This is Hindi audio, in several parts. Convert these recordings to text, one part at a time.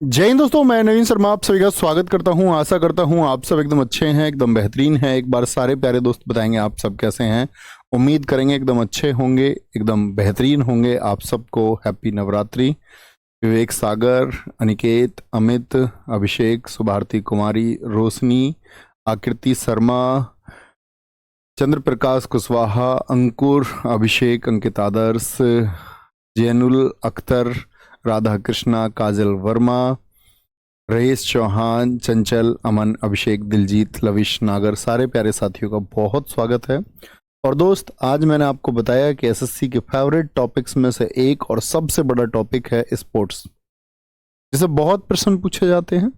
जय हिंद दोस्तों, मैं नवीन शर्मा आप सभी का स्वागत करता हूं। आशा करता हूं आप सब एकदम अच्छे हैं, एकदम बेहतरीन हैं। एक बार सारे प्यारे दोस्त बताएंगे आप सब कैसे हैं। उम्मीद करेंगे एकदम अच्छे होंगे, एकदम बेहतरीन होंगे। आप सबको हैप्पी नवरात्रि। विवेक सागर, अनिकेत, अमित, अभिषेक, सुभारती कुमारी, रोशनी, आकृति शर्मा, चंद्र प्रकाश कुशवाहा, अंकुर, अभिषेक, अंकित आदर्श, जैनुल अख्तर, राधा कृष्णा, काजल वर्मा, रईस चौहान, चंचल, अमन, अभिषेक, दिलजीत, लविश, नागर, सारे प्यारे साथियों का बहुत स्वागत है। और दोस्त, आज मैंने आपको बताया कि एसएससी के फेवरेट टॉपिक्स में से एक और सबसे बड़ा टॉपिक है स्पोर्ट्स, जिसे बहुत प्रश्न पूछे जाते हैं।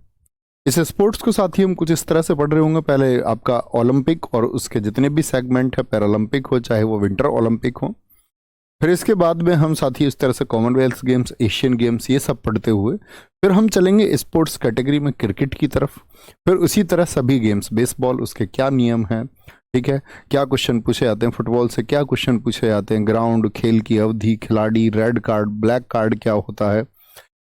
इस स्पोर्ट्स को साथी हम कुछ इस तरह से पढ़ रहे होंगे। पहले आपका ओलंपिक और उसके जितने भी सेगमेंट है, पैरालंपिक हो चाहे वो विंटर ओलंपिक हो, फिर इसके बाद में हम साथी इस तरह से कॉमनवेल्थ गेम्स, एशियन गेम्स, ये सब पढ़ते हुए फिर हम चलेंगे स्पोर्ट्स कैटेगरी में क्रिकेट की तरफ। फिर उसी तरह सभी गेम्स, बेसबॉल, उसके क्या नियम हैं, ठीक है, क्या क्वेश्चन पूछे जाते हैं, फुटबॉल से क्या क्वेश्चन पूछे जाते हैं, ग्राउंड, खेल की अवधि, खिलाड़ी, रेड कार्ड, ब्लैक कार्ड क्या होता है,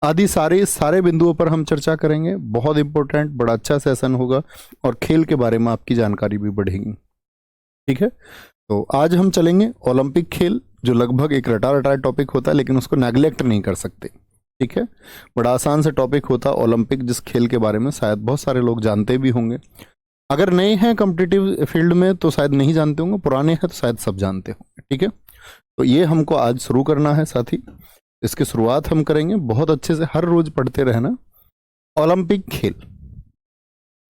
आदि सारे बिंदुओं पर हम चर्चा करेंगे। बहुत इंपॉर्टेंट, बड़ा अच्छा सेशन होगा और खेल के बारे में आपकी जानकारी भी बढ़ेगी। ठीक है, तो आज हम चलेंगे ओलंपिक खेल, जो लगभग एक रटा रटाया टॉपिक होता है, लेकिन उसको नेग्लेक्ट नहीं कर सकते। ठीक है, बड़ा आसान से टॉपिक होता है ओलंपिक, जिस खेल के बारे में शायद बहुत सारे लोग जानते भी होंगे। अगर नए हैं कॉम्पिटिटिव फील्ड में तो शायद नहीं जानते होंगे, पुराने हैं तो शायद सब जानते होंगे। ठीक है, तो ये हमको आज शुरू करना है साथी। इसकी शुरुआत हम करेंगे बहुत अच्छे से, हर रोज पढ़ते रहना। ओलंपिक खेल,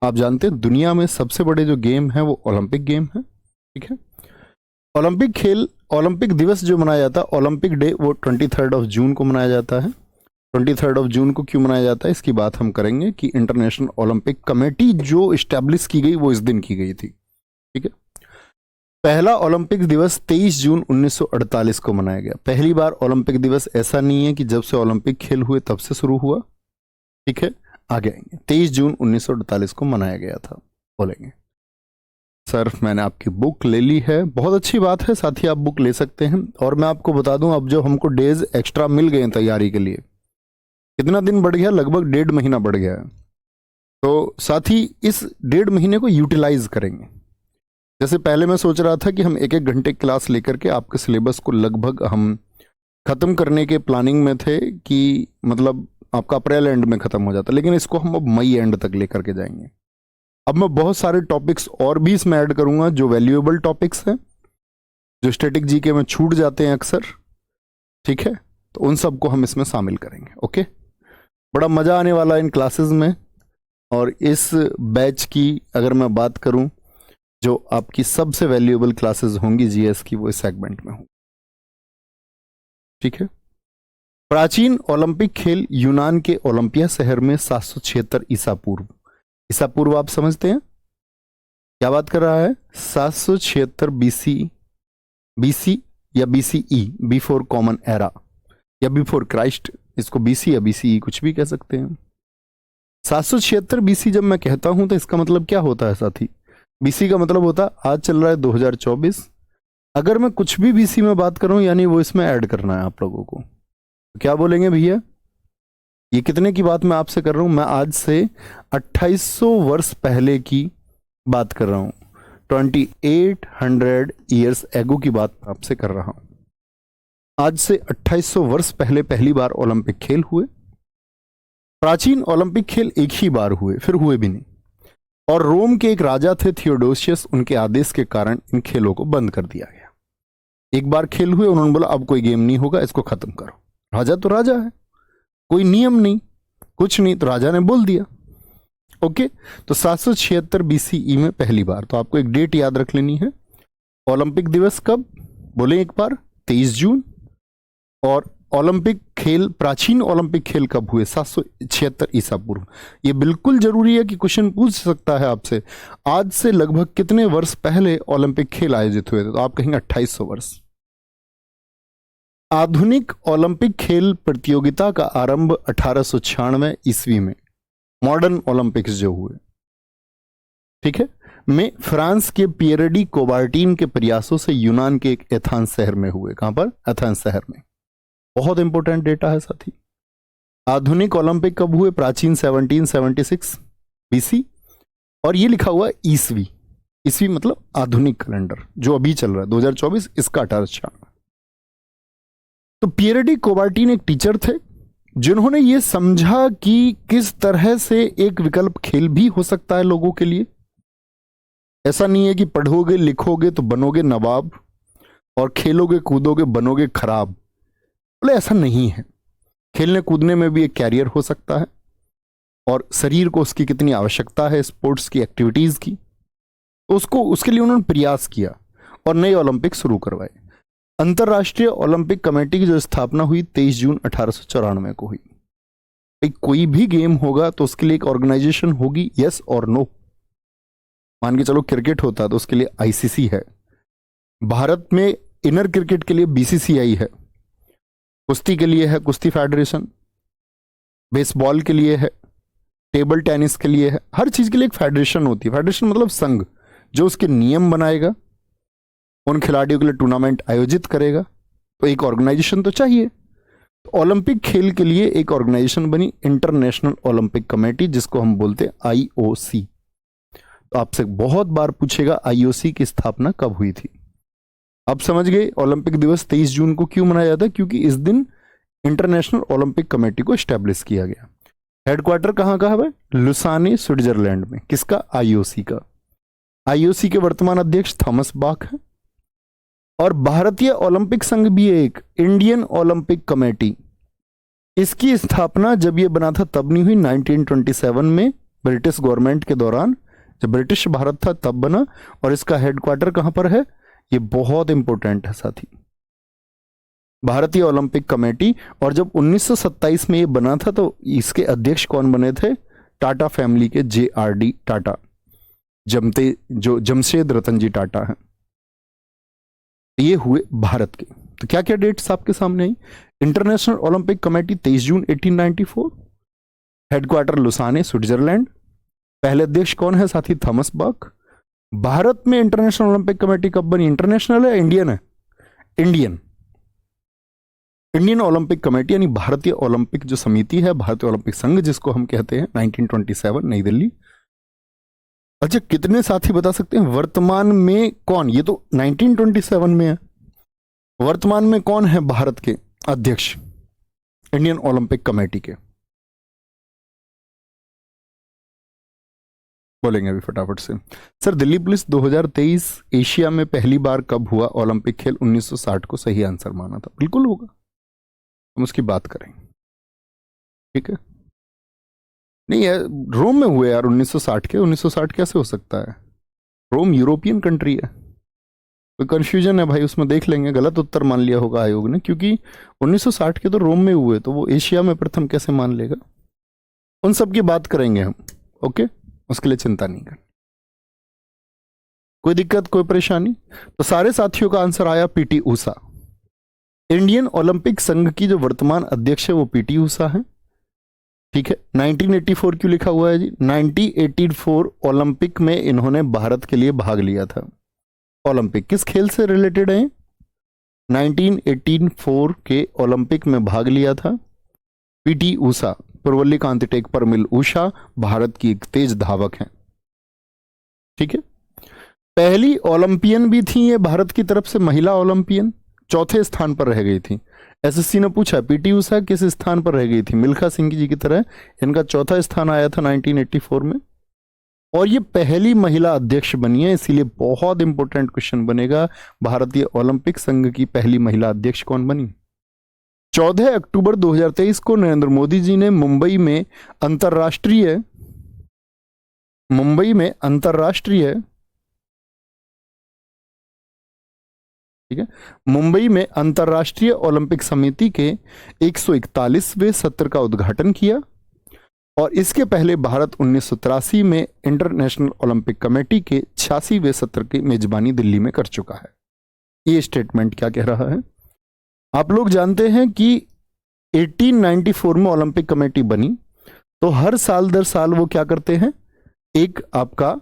आप जानते हैं दुनिया में सबसे बड़े जो गेम है वो ओलंपिक गेम है। ठीक है, ओलंपिक खेल, ओलंपिक दिवस जो मनाया जाता है, ओलंपिक डे, वो 23 जून को मनाया जाता है। 23 जून को क्यों मनाया जाता है, इसकी बात हम करेंगे कि इंटरनेशनल ओलंपिक कमेटी जो इस्टेब्लिश की गई वो इस दिन की गई थी। ठीक है, पहला ओलंपिक दिवस 23 जून 1948 को मनाया गया। पहली बार ओलंपिक दिवस ऐसा नहीं है कि जब से ओलंपिक खेल हुए तब से शुरू हुआ। ठीक है, आगे आएंगे। 23 जून 1948 को मनाया गया था, बोलेंगे। सर, मैंने आपकी बुक ले ली है, बहुत अच्छी बात है साथी, आप बुक ले सकते हैं। और मैं आपको बता दूं, अब जो हमको डेज एक्स्ट्रा मिल गए हैं तैयारी के लिए, कितना दिन बढ़ गया, लगभग 1.5 महीना बढ़ गया है। तो साथी इस 1.5 महीने को यूटिलाइज करेंगे। जैसे पहले मैं सोच रहा था कि हम 1-1 घंटे क्लास लेकर के आपके सिलेबस को लगभग हम खत्म करने के प्लानिंग में थे, कि मतलब आपका अप्रैल एंड में खत्म हो जाता, लेकिन इसको हम अब मई एंड तक लेकर के जाएंगे। अब मैं बहुत सारे टॉपिक्स और भी इसमें ऐड करूंगा जो वैल्यूएबल टॉपिक्स हैं, जो स्टैटिक जीके में छूट जाते हैं अक्सर। ठीक है, तो उन सबको हम इसमें शामिल करेंगे। ओके, बड़ा मजा आने वाला है इन क्लासेस में। और इस बैच की अगर मैं बात करूं, जो आपकी सबसे वैल्यूएबल क्लासेस होंगी जीएस की, वो इस सेगमेंट में होंगी। ठीक है, प्राचीन ओलंपिक खेल यूनान के ओलंपिया शहर में 776 ईसा पूर्व, ईसा पूर्व आप समझते हैं क्या बात कर रहा है, 776 बीसी, बीसी या बीसीई, बिफोर कॉमन एरा, या बिफोर क्राइस्ट, इसको बीसी या बीसीई कुछ भी कह सकते हैं। 776 बीसी जब मैं कहता हूं तो इसका मतलब क्या होता है साथी, बीसी का मतलब होता है आज चल रहा है 2024। अगर मैं कुछ भी बीसी में बात करूं, यानी वो इसमें ऐड करना है आप लोगों को, तो क्या बोलेंगे भैया, ये कितने की बात मैं आपसे कर रहा हूं, मैं आज से 2800 वर्ष पहले की बात कर रहा हूं। 2800 ईयर्स एगो की बात आपसे कर रहा हूं। आज से 2800 वर्ष पहले पहली बार ओलंपिक खेल हुए। प्राचीन ओलंपिक खेल एक ही बार हुए, फिर हुए भी नहीं। और रोम के एक राजा थे थियोडोसियस, उनके आदेश के कारण इन खेलों को बंद कर दिया गया। एक बार खेल हुए, उन्होंने बोला अब कोई गेम नहीं होगा, इसको खत्म करो। राजा तो राजा है, कोई नियम नहीं, कुछ नहीं, तो राजा ने बोल दिया। ओके, तो 776 बीसीई में पहली बार, तो आपको एक डेट याद रख लेनी है। ओलंपिक दिवस कब, बोले एक बार, 23 जून। और ओलंपिक खेल, प्राचीन ओलंपिक खेल कब हुए, 776 ईसा पूर्व। ये बिल्कुल जरूरी है कि क्वेश्चन पूछ सकता है आपसे, आज से लगभग कितने वर्ष पहले ओलंपिक खेल आयोजित हुए थे, तो आप कहेंगे 2800 वर्ष। आधुनिक ओलंपिक खेल प्रतियोगिता का आरंभ 1896 ईस्वी में, मॉडर्न ओलंपिक्स जो हुए, ठीक है, में फ्रांस के पियरे डी कोबार्टिन के प्रयासों से यूनान के एक एथेंस शहर में हुए। कहां पर, एथेंस शहर में। बहुत इंपॉर्टेंट डेटा है साथी। आधुनिक ओलंपिक कब हुए? प्राचीन 1776 बीसी। और ये लिखा हुआ ईसवी, ईसवी मतलब आधुनिक कैलेंडर जो अभी चल रहा है 2024, इसका 1896। तो पियरे डी कोबार्टिन एक टीचर थे जिन्होंने ये समझा कि किस तरह से एक विकल्प खेल भी हो सकता है लोगों के लिए। ऐसा नहीं है कि पढ़ोगे लिखोगे तो बनोगे नवाब और खेलोगे कूदोगे बनोगे खराब, बोले ऐसा नहीं है। खेलने कूदने में भी एक कैरियर हो सकता है और शरीर को उसकी कितनी आवश्यकता है, स्पोर्ट्स की एक्टिविटीज की, तो उसको उसके लिए उन्होंने प्रयास किया और नए ओलंपिक शुरू करवाए। अंतर्राष्ट्रीय ओलंपिक कमेटी की जो स्थापना हुई 23 जून 1894 को हुई। कोई भी गेम होगा तो उसके लिए एक ऑर्गेनाइजेशन होगी, यस और नो। मान के चलो क्रिकेट होता है तो उसके लिए आईसीसी है, भारत में इनर क्रिकेट के लिए बीसीसीआई है, कुश्ती के लिए है कुश्ती फेडरेशन, बेसबॉल के लिए है, टेबल टेनिस के लिए है, हर चीज के लिए एक फेडरेशन होती है। फेडरेशन मतलब संघ जो उसके नियम बनाएगा, उन खिलाड़ियों के लिए टूर्नामेंट आयोजित करेगा, तो एक ऑर्गेनाइजेशन तो चाहिए। तो ओलंपिक खेल के लिए एक ऑर्गेनाइजेशन बनी, इंटरनेशनल ओलंपिक कमेटी, जिसको हम बोलते हैं आईओसी। तो आपसे बहुत बार पूछेगा आईओसी की स्थापना कब हुई थी। अब समझ गए ओलंपिक दिवस 23 जून को क्यों मनाया जाता है, क्योंकि इस दिन इंटरनेशनल ओलंपिक कमेटी को स्टैब्लिश किया गया। हेडक्वार्टर कहां का है? लुसाने स्विट्जरलैंड में। किसका? आईओसी का। आईओसी के वर्तमान अध्यक्ष थॉमस बाक हैं। और भारतीय ओलंपिक संघ भी एक इंडियन ओलंपिक कमेटी, इसकी स्थापना जब ये बना था तब नहीं हुई, 1927 में ब्रिटिश गवर्नमेंट के दौरान, जब ब्रिटिश भारत था तब बना। और इसका हेडक्वार्टर कहां पर है? ये बहुत इंपॉर्टेंट है साथी, भारतीय ओलंपिक कमेटी। और जब 1927 में ये बना था तो इसके अध्यक्ष कौन बने थे? टाटा फैमिली के JRD टाटा, जमशेद रतन जी टाटा हैं, ये हुए भारत के। तो क्या क्या डेट्स आपके सामने आई? इंटरनेशनल ओलंपिक कमेटी 23 जून 1894, हेडक्वार्टर लुसाने स्विट्जरलैंड, पहले अध्यक्ष कौन है साथी? थॉमस बक। भारत में इंटरनेशनल ओलंपिक कमेटी कब बनी? इंटरनेशनल है इंडियन है? इंडियन। इंडियन ओलंपिक कमेटी यानी भारतीय ओलंपिक जो समिति है, भारतीय ओलंपिक संघ जिसको हम कहते हैं, 1927 नई दिल्ली। अच्छा, कितने साथी बता सकते हैं वर्तमान में कौन? ये तो 1927 में है, वर्तमान में कौन है भारत के अध्यक्ष इंडियन ओलंपिक कमेटी के? बोलेंगे अभी फटाफट से। सर दिल्ली पुलिस 2023 एशिया में पहली बार कब हुआ ओलंपिक खेल? 1960 को सही आंसर माना था। बिल्कुल होगा, हम उसकी बात करेंगे, ठीक है। नहीं है, रोम में हुए यार 1960 के। 1960 कैसे हो सकता है? रोम यूरोपियन कंट्री है, कोई कंफ्यूजन है भाई उसमें, देख लेंगे। गलत उत्तर मान लिया होगा आयोग ने, क्योंकि 1960 के तो रोम में हुए, तो वो एशिया में प्रथम कैसे मान लेगा? उन सब की बात करेंगे हम, ओके, उसके लिए चिंता नहीं कर। कोई दिक्कत कोई परेशानी? तो सारे साथियों का आंसर आया PT ऊषा। इंडियन ओलंपिक संघ की जो वर्तमान अध्यक्ष है वो PT ऊषा है, ठीक है। 1984 क्यों लिखा हुआ है जी? 1984 ओलंपिक में इन्होंने भारत के लिए भाग लिया था। ओलंपिक किस खेल से रिलेटेड है? 1984 के ओलंपिक में भाग लिया था PT ऊषा, पुरवल्ली कांति टेक पर मिल ऊषा, भारत की एक तेज धावक हैं, ठीक है। पहली ओलंपियन भी थी ये भारत की तरफ से, महिला ओलंपियन, चौथे स्थान पर रह गई थी। SSC ने पूछा PT ऊषा किस स्थान पर रह गई थी? मिल्खा सिंह जी की तरह इनका चौथा स्थान आया था 1984 में, और ये पहली महिला अध्यक्ष बनी है, इसीलिए बहुत इंपॉर्टेंट क्वेश्चन बनेगा, भारतीय ओलंपिक संघ की पहली महिला अध्यक्ष कौन बनी? 14 अक्टूबर 2023 को नरेंद्र मोदी जी ने मुंबई में अंतरराष्ट्रीय ठीक है, मुंबई में अंतर्राष्ट्रीय ओलंपिक समिति के 141वें सत्र का उद्घाटन किया। और इसके पहले भारत 1983 में इंटरनेशनल ओलंपिक कमेटी के 86वें सत्र की मेजबानी दिल्ली में कर चुका है। ये स्टेटमेंट क्या कह रहा है? आप लोग जानते हैं कि 1894 में ओलंपिक कमेटी बनी, तो हर साल दर साल वो क्या करते हैं? एक आपका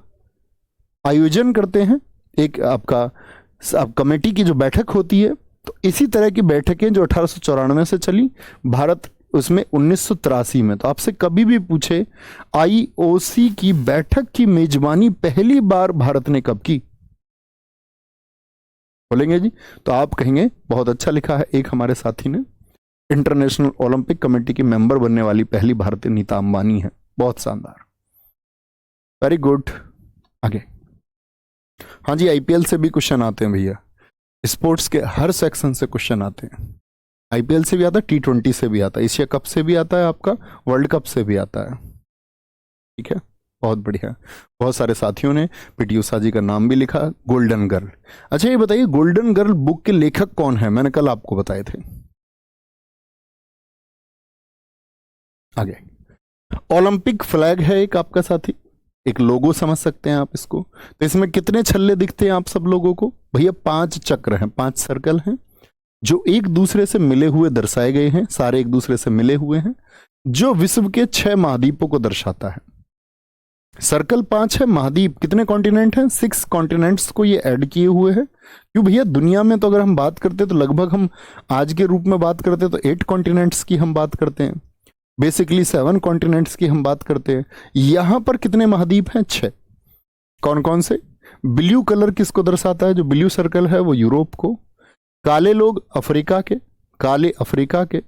आयोजन करते हैं, एक आपका कमेटी की जो बैठक होती है। तो इसी तरह की बैठकें जो 1894 से चली, भारत उसमें 1983 में। तो आपसे कभी भी पूछे आईओसी की बैठक की मेजबानी पहली बार भारत ने कब की, बोलेंगे जी? तो आप कहेंगे बहुत अच्छा लिखा है, एक हमारे साथी ने, इंटरनेशनल ओलंपिक कमेटी की मेंबर बनने वाली पहली भारतीय नीता अंबानी है। बहुत शानदार, वेरी गुड। आगे, हाँ जी, आईपीएल से भी क्वेश्चन आते हैं भैया, स्पोर्ट्स के हर सेक्शन से क्वेश्चन आते हैं। आईपीएल से भी आता है, T20 से भी आता है, एशिया कप से भी आता है, आपका वर्ल्ड कप से भी आता है। ठीक है, बहुत बढ़िया। बहुत सारे साथियों ने पीटी उषा जी का नाम भी लिखा, गोल्डन गर्ल। अच्छा ये बताइए, गोल्डन गर्ल बुक के लेखक कौन है? मैंने कल आपको बताए थे। आगे, ओलंपिक फ्लैग है एक आपका साथी, एक लोगो समझ सकते हैं आप इसको। तो इसमें कितने छल्ले दिखते हैं आप सब लोगों को? भैया 5 चक्र हैं, 5 सर्कल हैं जो एक दूसरे से मिले हुए दर्शाए गए हैं, सारे एक दूसरे से मिले हुए हैं, जो विश्व के 6 महाद्वीपों को दर्शाता है। सर्कल 5 है, महाद्वीप कितने कॉन्टिनेंट हैं? 6 कॉन्टिनेंट्स को ये ऐड किए हुए हैं। क्यों भैया, दुनिया में तो अगर हम बात करते तो लगभग हम आज के रूप में बात करते तो 8 कॉन्टिनेंट्स की हम बात करते हैं, बेसिकली 7 कॉन्टिनेंट्स की हम बात करते हैं। यहां पर कितने महाद्वीप हैं? 6। कौन कौन से? ब्लू कलर किसको दर्शाता है? जो ब्लू सर्कल है वो यूरोप को, काले लोग अफ्रीका के, काले अफ्रीका के,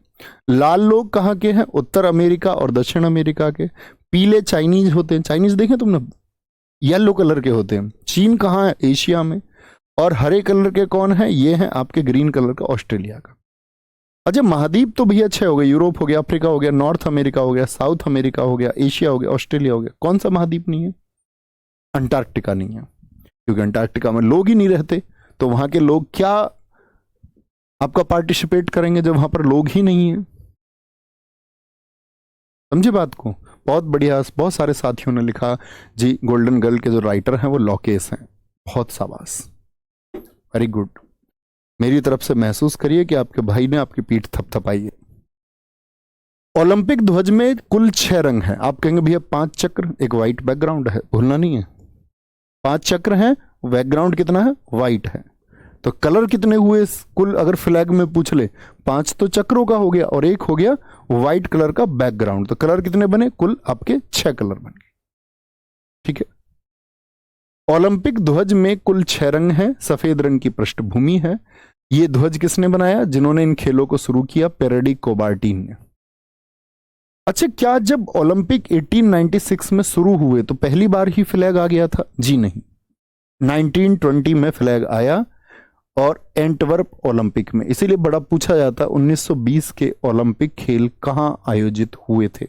लाल लोग कहाँ के हैं? उत्तर अमेरिका और दक्षिण अमेरिका के, पीले चाइनीज होते हैं, चाइनीज देखें तुमने, येलो कलर के होते हैं, चीन कहाँ है? एशिया में। और हरे कलर के कौन है? ये हैं आपके ग्रीन कलर का ऑस्ट्रेलिया का। अच्छा, महाद्वीप तो भैया 6 हो गए, यूरोप हो गया, अफ्रीका हो गया, नॉर्थ अमेरिका हो गया, साउथ अमेरिका हो गया, एशिया हो गया, ऑस्ट्रेलिया हो गया। कौन सा महाद्वीप नहीं है? अंटार्कटिका नहीं है, क्योंकि अंटार्कटिका में लोग ही नहीं रहते। तो वहां के लोग क्या आपका पार्टिसिपेट करेंगे जब वहां पर लोग ही नहीं है? समझे बात को? बहुत बढ़िया, बहुत सारे साथियों ने लिखा जी। गोल्डन गर्ल के जो राइटर हैं वो लॉकेस हैं। बहुत शाबाश, वेरी गुड। मेरी तरफ से महसूस करिए कि आपके भाई ने आपकी पीठ थपथपाई है। ओलंपिक ध्वज में कुल 6 रंग हैं। आप कहेंगे भैया 5 चक्र, एक व्हाइट बैकग्राउंड है, भूलना नहीं है। 5 चक्र हैं, बैकग्राउंड कितना है? व्हाइट है। तो कलर कितने हुए कुल? अगर फ्लैग में पूछ ले, 5 तो चक्रों का हो गया और एक हो गया व्हाइट कलर का बैकग्राउंड। तो कलर कितने बने? कुल आपके 6 कलर बन गए। ठीक है, ओलंपिक ध्वज में कुल 6 रंग हैं, सफेद रंग की पृष्ठभूमि है। ये ध्वज किसने बनाया? जिन्होंने इन खेलों को शुरू किया, पेरेडी कोबार्टिन ने। अच्छा, क्या जब ओलंपिक 1896 में शुरू हुए तो पहली बार ही फ्लैग आ गया था? जी नहीं, 1920 में फ्लैग आया, और एंटवर्प ओलंपिक में। इसीलिए बड़ा पूछा जाता 1920 के ओलंपिक खेल कहां आयोजित हुए थे?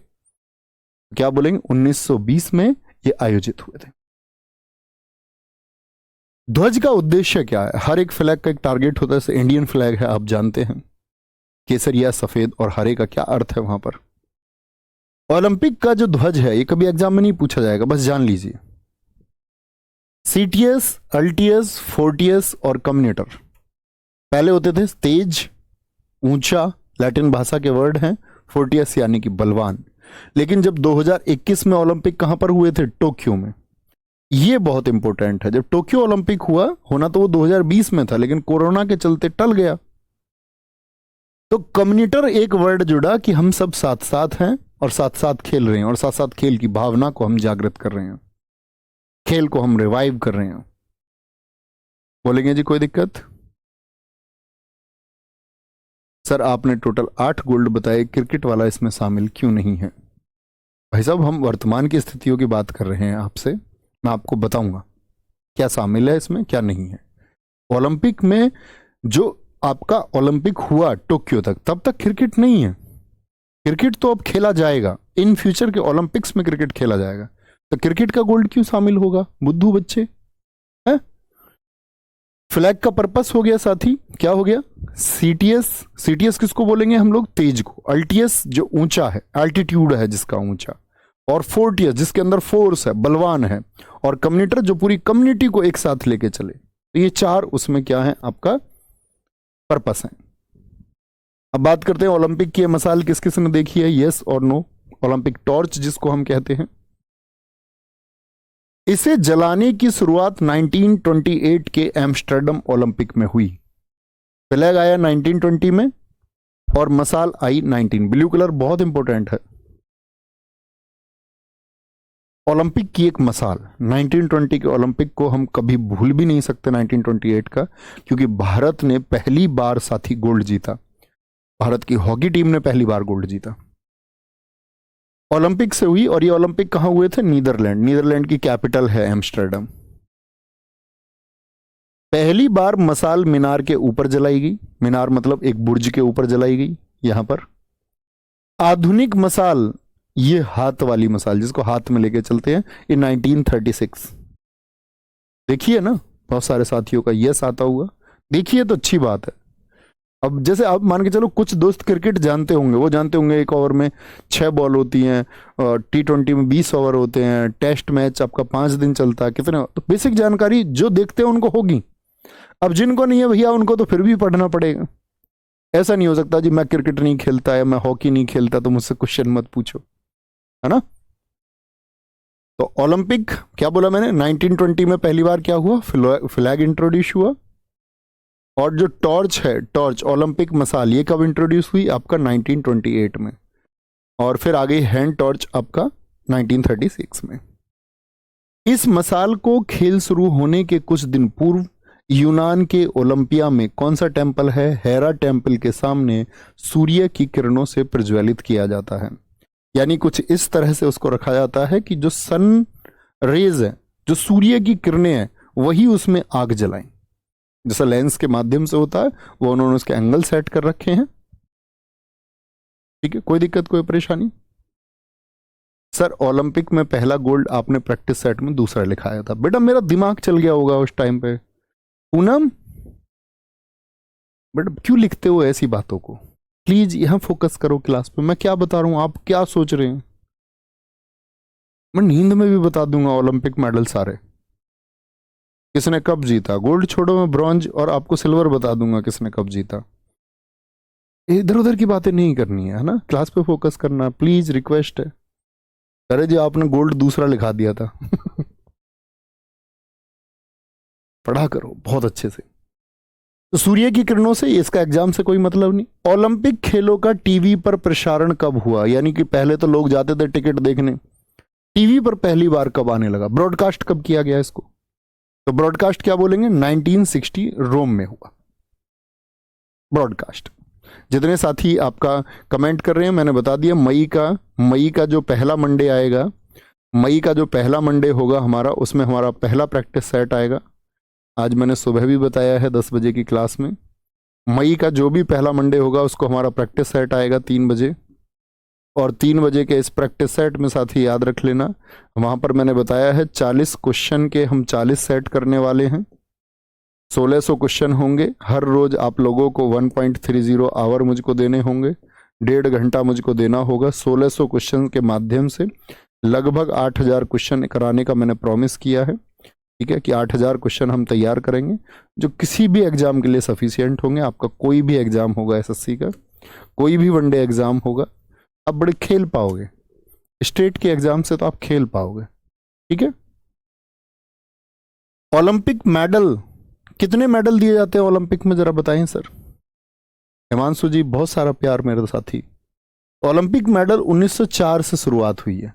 क्या बोलेंगे? 1920 में ये आयोजित हुए थे। ध्वज का उद्देश्य क्या है? हर एक फ्लैग का एक टारगेट होता है। जैसे इंडियन फ्लैग है, आप जानते हैं, केसरिया, सफेद और हरे का क्या अर्थ है वहां पर। ओलंपिक का जो ध्वज है, ये कभी एग्जाम में नहीं पूछा जाएगा, बस जान लीजिए। सीटीएस, अल्टीएस, फोर्टियस और कम्युनिटर। पहले होते थे तेज, ऊंचा, लैटिन भाषा के वर्ड हैं, फोर्टियस यानी कि बलवान। लेकिन जब 2021 में ओलंपिक कहां पर हुए थे? टोक्यो में। ये बहुत इंपॉर्टेंट है। जब टोक्यो ओलंपिक हुआ, होना तो वो 2020 में था, लेकिन कोरोना के चलते टल गया। तो कम्युनिटर एक वर्ड जुड़ा कि हम सब साथ साथ हैं और साथ साथ खेल रहे हैं, और साथ साथ खेल की भावना को हम जागृत कर रहे हैं, खेल को हम रिवाइव कर रहे हैं। बोलेंगे जी कोई दिक्कत? सर आपने टोटल 8 गोल्ड बताए, क्रिकेट वाला इसमें शामिल क्यों नहीं है? भाई साहब, हम वर्तमान की स्थितियों की बात कर रहे हैं आपसे, मैं आपको बताऊंगा क्या शामिल है इसमें, क्या नहीं है। ओलंपिक में जो आपका ओलंपिक हुआ टोक्यो तक, तब तक क्रिकेट नहीं है। क्रिकेट तो अब खेला जाएगा, इन फ्यूचर के ओलंपिक्स में क्रिकेट खेला जाएगा। तो क्रिकेट का गोल्ड क्यों शामिल होगा? बुद्धू बच्चे हैं। फ्लैग का पर्पस हो गया साथी, क्या हो गया? सीटीएस। सीटीएस किसको बोलेंगे हम लोग? तेज को। अल्टीएस जो ऊंचा है, एल्टीट्यूड है जिसका ऊंचा, और फोर्टियस जिसके अंदर फोर्स है, बलवान है, और कम्युनिटर जो पूरी कम्युनिटी को एक साथ लेके चले। तो ये 4 उसमें क्या है आपका पर्पस है। अब बात करते हैं ओलंपिक की मिसाल किस किस ने देखी है, यस और नो। ओलंपिक टॉर्च जिसको हम कहते हैं, इसे जलाने की शुरुआत 1928 के एम्स्टर्डम ओलंपिक में हुई। फ्लैग आया 1920 में, और मसाल आई 19। ब्लू कलर बहुत इंपॉर्टेंट है। ओलंपिक की एक मसाल, 1920 के ओलंपिक को हम कभी भूल भी नहीं सकते 1928 का, क्योंकि भारत ने पहली बार साथी गोल्ड जीता। भारत की हॉकी टीम ने पहली बार गोल्ड जीता, ओलंपिक से हुई। और ये ओलंपिक कहां हुए थे? नीदरलैंड। नीदरलैंड की कैपिटल है एम्स्टर्डम। पहली बार मसाल मीनार के ऊपर जलाई गई। मीनार मतलब एक बुर्ज के ऊपर जलाई गई यहां पर। आधुनिक मसाल, ये हाथ वाली मसाल जिसको हाथ में लेके चलते हैं, ये 1936। देखिए ना, बहुत सारे साथियों का यस आता हुआ, देखिए तो अच्छी बात है। अब जैसे आप मान के चलो, कुछ दोस्त क्रिकेट जानते होंगे, वो जानते होंगे एक ओवर में 6 बॉल होती हैं, और T20 में 20 ओवर होते हैं, टेस्ट मैच आपका 5 दिन चलता है, कितने, तो बेसिक जानकारी जो देखते हैं उनको होगी। अब जिनको नहीं है भैया, उनको तो फिर भी पढ़ना पड़ेगा। ऐसा नहीं हो सकता जी मैं क्रिकेट नहीं खेलता है, मैं हॉकी नहीं खेलता, तो मुझसे क्वेश्चन मत पूछो, है ना। तो ओलंपिक क्या बोला मैंने, 1920 में पहली बार क्या हुआ, फ्लैग इंट्रोड्यूस हुआ। और जो टॉर्च है, टॉर्च ओलंपिक मसाल, ये कब इंट्रोड्यूस हुई? आपका 1928 में। और फिर आ गई हैंड टॉर्च आपका 1936 में। इस मसाल को खेल शुरू होने के कुछ दिन पूर्व यूनान के ओलंपिया में कौन सा टेंपल है, हेरा टेंपल के सामने सूर्य की किरणों से प्रज्वलित किया जाता है। यानी कुछ इस तरह से उसको रखा जाता है कि जो सन रेज है, जो सूर्य की किरणें हैं, वही उसमें आग जलाएं। जैसा लेंस के माध्यम से होता है, वो उन्होंने उसके एंगल सेट कर रखे हैं। ठीक है, कोई दिक्कत, कोई परेशानी? सर ओलंपिक में पहला गोल्ड आपने प्रैक्टिस सेट में दूसरा लिखाया था। बेटा मेरा दिमाग चल गया होगा उस टाइम पे। पूनम, बेटा क्यों लिखते हो ऐसी बातों को? प्लीज यहां फोकस करो क्लास पे, मैं क्या बता रहा हूं, आप क्या सोच रहे हैं। मैं नींद में भी बता दूंगा ओलंपिक मेडल सारे, किसने कब जीता। गोल्ड छोड़ो, मैं ब्रॉन्ज और आपको सिल्वर बता दूंगा किसने कब जीता। इधर उधर की बातें नहीं करनी है ना, क्लास पे फोकस करना प्लीज, रिक्वेस्ट है। अरे जी आपने गोल्ड दूसरा लिखा दिया था पढ़ा करो बहुत अच्छे से। तो सूर्य की किरणों से, इसका एग्जाम से कोई मतलब नहीं। ओलंपिक खेलों का टीवी पर प्रसारण कब हुआ? यानी कि पहले तो लोग जाते थे टिकट देखने, टीवी पर पहली बार कब आने लगा? ब्रॉडकास्ट कब किया गया इसको? तो ब्रॉडकास्ट क्या बोलेंगे, 1960 रोम में हुआ ब्रॉडकास्ट। जितने साथी आपका कमेंट कर रहे हैं, मैंने बता दिया, मई का जो पहला मंडे आएगा, मई का जो पहला मंडे होगा हमारा, उसमें हमारा पहला प्रैक्टिस सेट आएगा। आज मैंने सुबह भी बताया है 10 बजे की क्लास में। मई का जो भी पहला मंडे होगा उसको हमारा प्रैक्टिस सेट आएगा 3 बजे। और 3 बजे के इस प्रैक्टिस सेट में साथी याद रख लेना, वहां पर मैंने बताया है 40 क्वेश्चन के हम 40 सेट करने वाले हैं। 1600 क्वेश्चन होंगे। हर रोज आप लोगों को 1.30 आवर मुझको देने होंगे, 1.5 घंटा मुझको देना होगा। 1600 क्वेश्चन के माध्यम से लगभग 8000 क्वेश्चन कराने का मैंने प्रॉमिस किया है। ठीक है, कि 8000 क्वेश्चन हम तैयार करेंगे, जो किसी भी एग्जाम के लिए सफिशियंट होंगे। आपका कोई भी एग्जाम होगा एसएससी का, कोई भी वनडे एग्जाम होगा, आप बड़े खेल पाओगे। स्टेट के एग्जाम से तो आप खेल पाओगे। ठीक है, ओलंपिक मेडल, कितने मेडल दिए जाते हैं ओलंपिक में, जरा बताएं सर। हिमांशु जी बहुत सारा प्यार मेरे साथी। ओलंपिक मेडल 1904 से शुरुआत हुई है।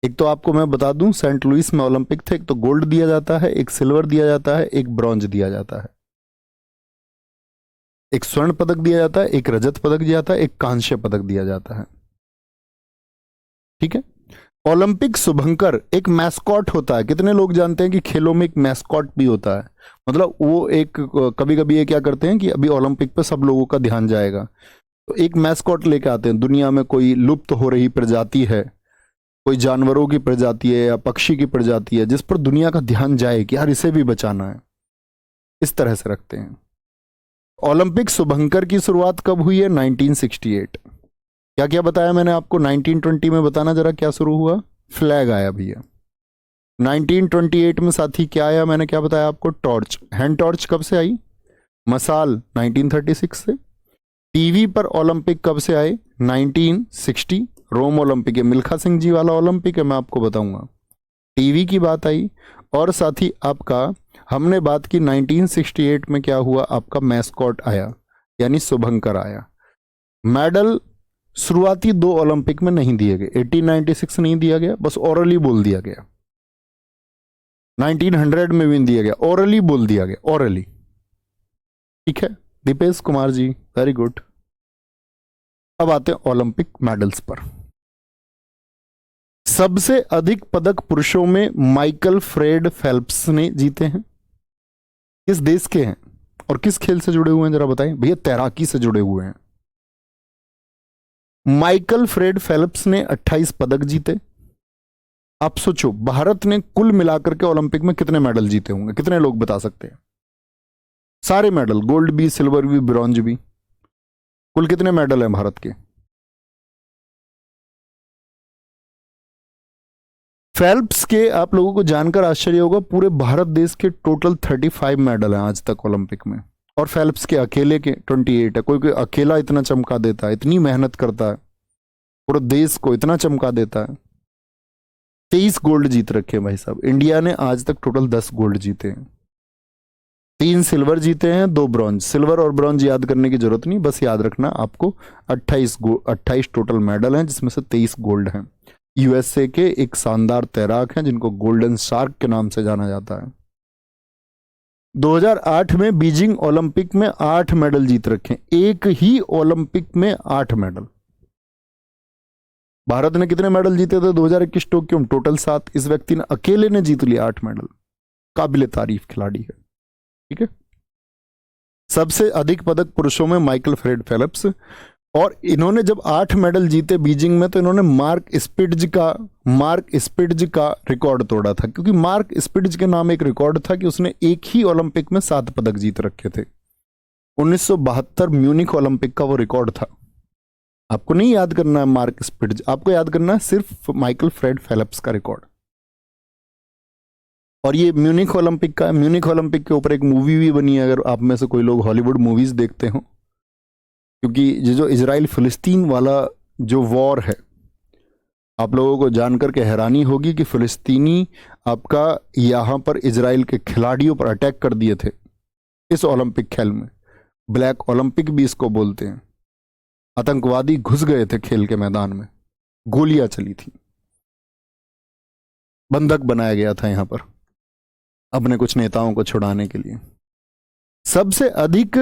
एक तो आपको मैं बता दूं, सेंट लुइस में ओलंपिक थे। एक तो गोल्ड दिया जाता है, एक सिल्वर दिया जाता है, एक ब्रॉन्ज दिया जाता है, एक स्वर्ण पदक दिया जाता है, एक रजत पदक दिया जाता है, एक कांस्य पदक दिया जाता है। ठीक है, ओलंपिक शुभंकर एक मैस्कॉट होता है। कितने लोग जानते हैं कि खेलों में एक मैस्कॉट भी होता है? मतलब वो एक, कभी कभी ये क्या करते हैं कि अभी ओलंपिक पे सब लोगों का ध्यान जाएगा, तो एक मैस्कॉट लेके आते हैं। दुनिया में कोई लुप्त हो रही प्रजाति है, कोई जानवरों की प्रजाति है या पक्षी की प्रजाति है, जिस पर दुनिया का ध्यान जाए कि यार इसे भी बचाना है, इस तरह से रखते हैं। ओलंपिक शुभंकर की शुरुआत कब हुई है? 1968। क्या क्या बताया मैंने आपको? 1920 में बताना जरा, क्या शुरू हुआ? फ्लैग आया भैया। 1928 में साथी क्या आया? मैंने क्या बताया आपको? टॉर्च। हैंड टॉर्च कब से आई? मसाल 1936 से। टीवी पर ओलंपिक कब से आए? 1960 रोम ओलंपिक है, मिल्खा सिंह जी वाला ओलंपिक है, मैं आपको बताऊंगा। टीवी की बात आई। और साथी आपका हमने बात की 1968 में क्या हुआ, आपका मैस्कॉट आया, यानी शुभंकर आया। मेडल शुरुआती 2 ओलंपिक में नहीं दिए गए, 1896 नहीं दिया गया, बस ओरली बोल दिया गया। 1900 में भी नहीं दिया गया, ओरली बोल दिया गया, ओरली। ठीक है दीपेश कुमार जी, वेरी गुड। अब आते हैं ओलंपिक मेडल्स पर। सबसे अधिक पदक पुरुषों में माइकल फ्रेड फेल्प्स ने जीते हैं। किस देश के हैं और किस खेल से जुड़े हुए हैं जरा बताएं भैया? तैराकी से जुड़े हुए हैं। माइकल फ्रेड फेल्प्स ने 28 पदक जीते। आप सोचो भारत ने कुल मिलाकर के ओलंपिक में कितने मेडल जीते होंगे? कितने लोग बता सकते हैं? सारे मेडल, गोल्ड भी, सिल्वर भी, ब्रॉन्ज भी, कुल कितने मेडल हैं भारत के? फेल्प्स के आप लोगों को जानकर आश्चर्य होगा, पूरे भारत देश के टोटल 35 मेडल हैं आज तक ओलंपिक में, और फेल्प्स के अकेले के 28 है। कोई कोई अकेला इतना चमका देता है, इतनी मेहनत करता है, पूरे देश को इतना चमका देता है। 23 गोल्ड जीत रखे हैं भाई साहब। इंडिया ने आज तक टोटल 10 गोल्ड जीते हैं, 3 सिल्वर जीते हैं, 2 ब्रॉन्ज। सिल्वर और ब्रॉन्ज याद करने की जरूरत नहीं, बस याद रखना आपको 28 टोटल मेडल हैं, जिसमें से 23 गोल्ड हैं। यूएसए के एक शानदार तैराक हैं जिनको गोल्डन शार्क के नाम से जाना जाता है। 2008 में बीजिंग ओलंपिक में 8 मेडल जीत रखे, एक ही ओलंपिक में 8 मेडल। भारत ने कितने मेडल जीते थे 2021 टोक्यो में? टोटल 7। इस व्यक्ति ने अकेले ने जीत लिया 8 मेडल। काबिले तारीफ खिलाड़ी है। ठीक है, सबसे अधिक पदक पुरुषों में माइकल फ्रेड फेल्प्स, और इन्होंने जब 8 मेडल जीते बीजिंग में, तो इन्होंने मार्क स्पिट्ज का रिकॉर्ड तोड़ा था, क्योंकि मार्क स्पिट्ज के नाम एक रिकॉर्ड था कि उसने एक ही ओलंपिक में 7 पदक जीत रखे थे। 1972 म्यूनिख ओलंपिक का वो रिकॉर्ड था। आपको नहीं याद करना है मार्क स्पिट्ज, आपको याद करना है सिर्फ माइकल फ्रेड फेल्प्स का रिकॉर्ड। और ये म्यूनिख ओलंपिक का, म्यूनिख ओलंपिक के ऊपर एक मूवी भी बनी है, अगर आप में से कोई लोग हॉलीवुड मूवीज देखते हो, क्योंकि ये जो इजराइल फिलिस्तीन वाला जो वॉर है, आप लोगों को जानकर के हैरानी होगी कि फिलिस्तीनी आपका यहाँ पर इजराइल के खिलाड़ियों पर अटैक कर दिए थे इस ओलंपिक खेल में। ब्लैक ओलंपिक भी इसको बोलते हैं। आतंकवादी घुस गए थे खेल के मैदान में, गोलियां चली थी, बंधक बनाया गया था यहां पर अपने कुछ नेताओं को छुड़ाने के लिए। सबसे अधिक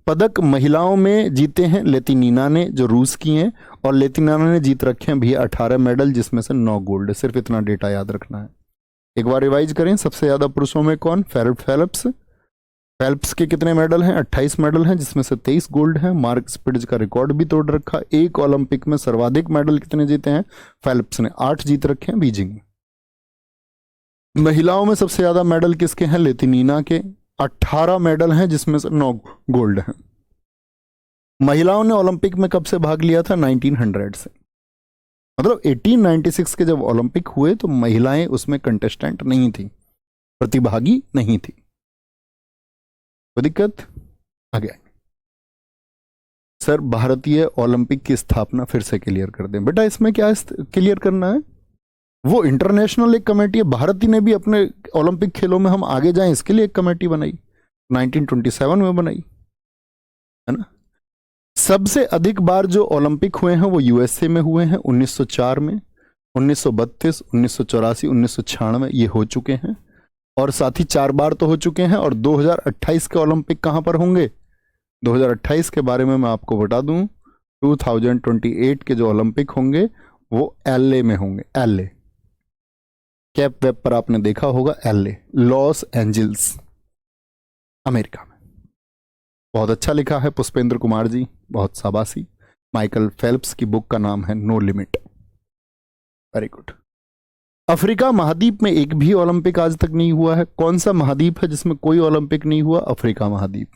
पदक महिलाओं में जीते हैं लेतिनीना ने, जो रूस की हैं, और लेतिनीना ने जीत रखे हैं भैया 18 मेडल, जिसमें से 9 गोल्ड। सिर्फ इतना डेटा याद रखना है। एक बार रिवाइज करें, सबसे ज्यादा पुरुषों में कौन? फेल्प्स। फेल्प्स के कितने मेडल हैं? 28 मेडल हैं, जिसमें से 23 गोल्ड हैं। मार्क स्पिट्ज का रिकॉर्ड भी तोड़ रखा। एक ओलंपिक में सर्वाधिक मेडल कितने जीते हैं? फेल्प्स ने 8 जीत रखे हैं बीजिंग में। महिलाओं में सबसे ज्यादा मेडल किसके हैं? लेतिनीना के 18 मेडल हैं, जिसमें से 9 गोल्ड हैं। महिलाओं ने ओलंपिक में कब से भाग लिया था? 1900 से, मतलब 1896 के जब ओलंपिक हुए तो महिलाएं उसमें कंटेस्टेंट नहीं थी, प्रतिभागी नहीं थी। कोई दिक्कत? आगे सर भारतीय ओलंपिक की स्थापना फिर से क्लियर कर दें। बेटा इसमें क्या क्लियर करना है? वो इंटरनेशनल एक कमेटी है, भारत ने भी अपने ओलंपिक खेलों में हम आगे जाएं इसके लिए एक कमेटी बनाई, 1927 में बनाई है ना। सबसे अधिक बार जो ओलंपिक हुए हैं वो यूएसए में हुए हैं, 1904 में, 1932, 1984, 1996 ये हो चुके हैं, और साथ ही 4 बार तो हो चुके हैं। और 2028 के ओलंपिक कहां पर होंगे? 2028 के बारे में मैं आपको बता दूं, 2028 के जो ओलंपिक होंगे वो एलए में होंगे। एलए कैप वेब पर आपने देखा होगा, एलए, लॉस एंजल्स, अमेरिका में। बहुत अच्छा लिखा है पुष्पेंद्र कुमार जी, बहुत शाबाशी। माइकल फेल्प्स की बुक का नाम है no limit. Very good. Africa महाद्वीप में एक भी ओलंपिक आज तक नहीं हुआ है। कौन सा महाद्वीप है जिसमें कोई ओलंपिक नहीं हुआ? अफ्रीका महाद्वीप।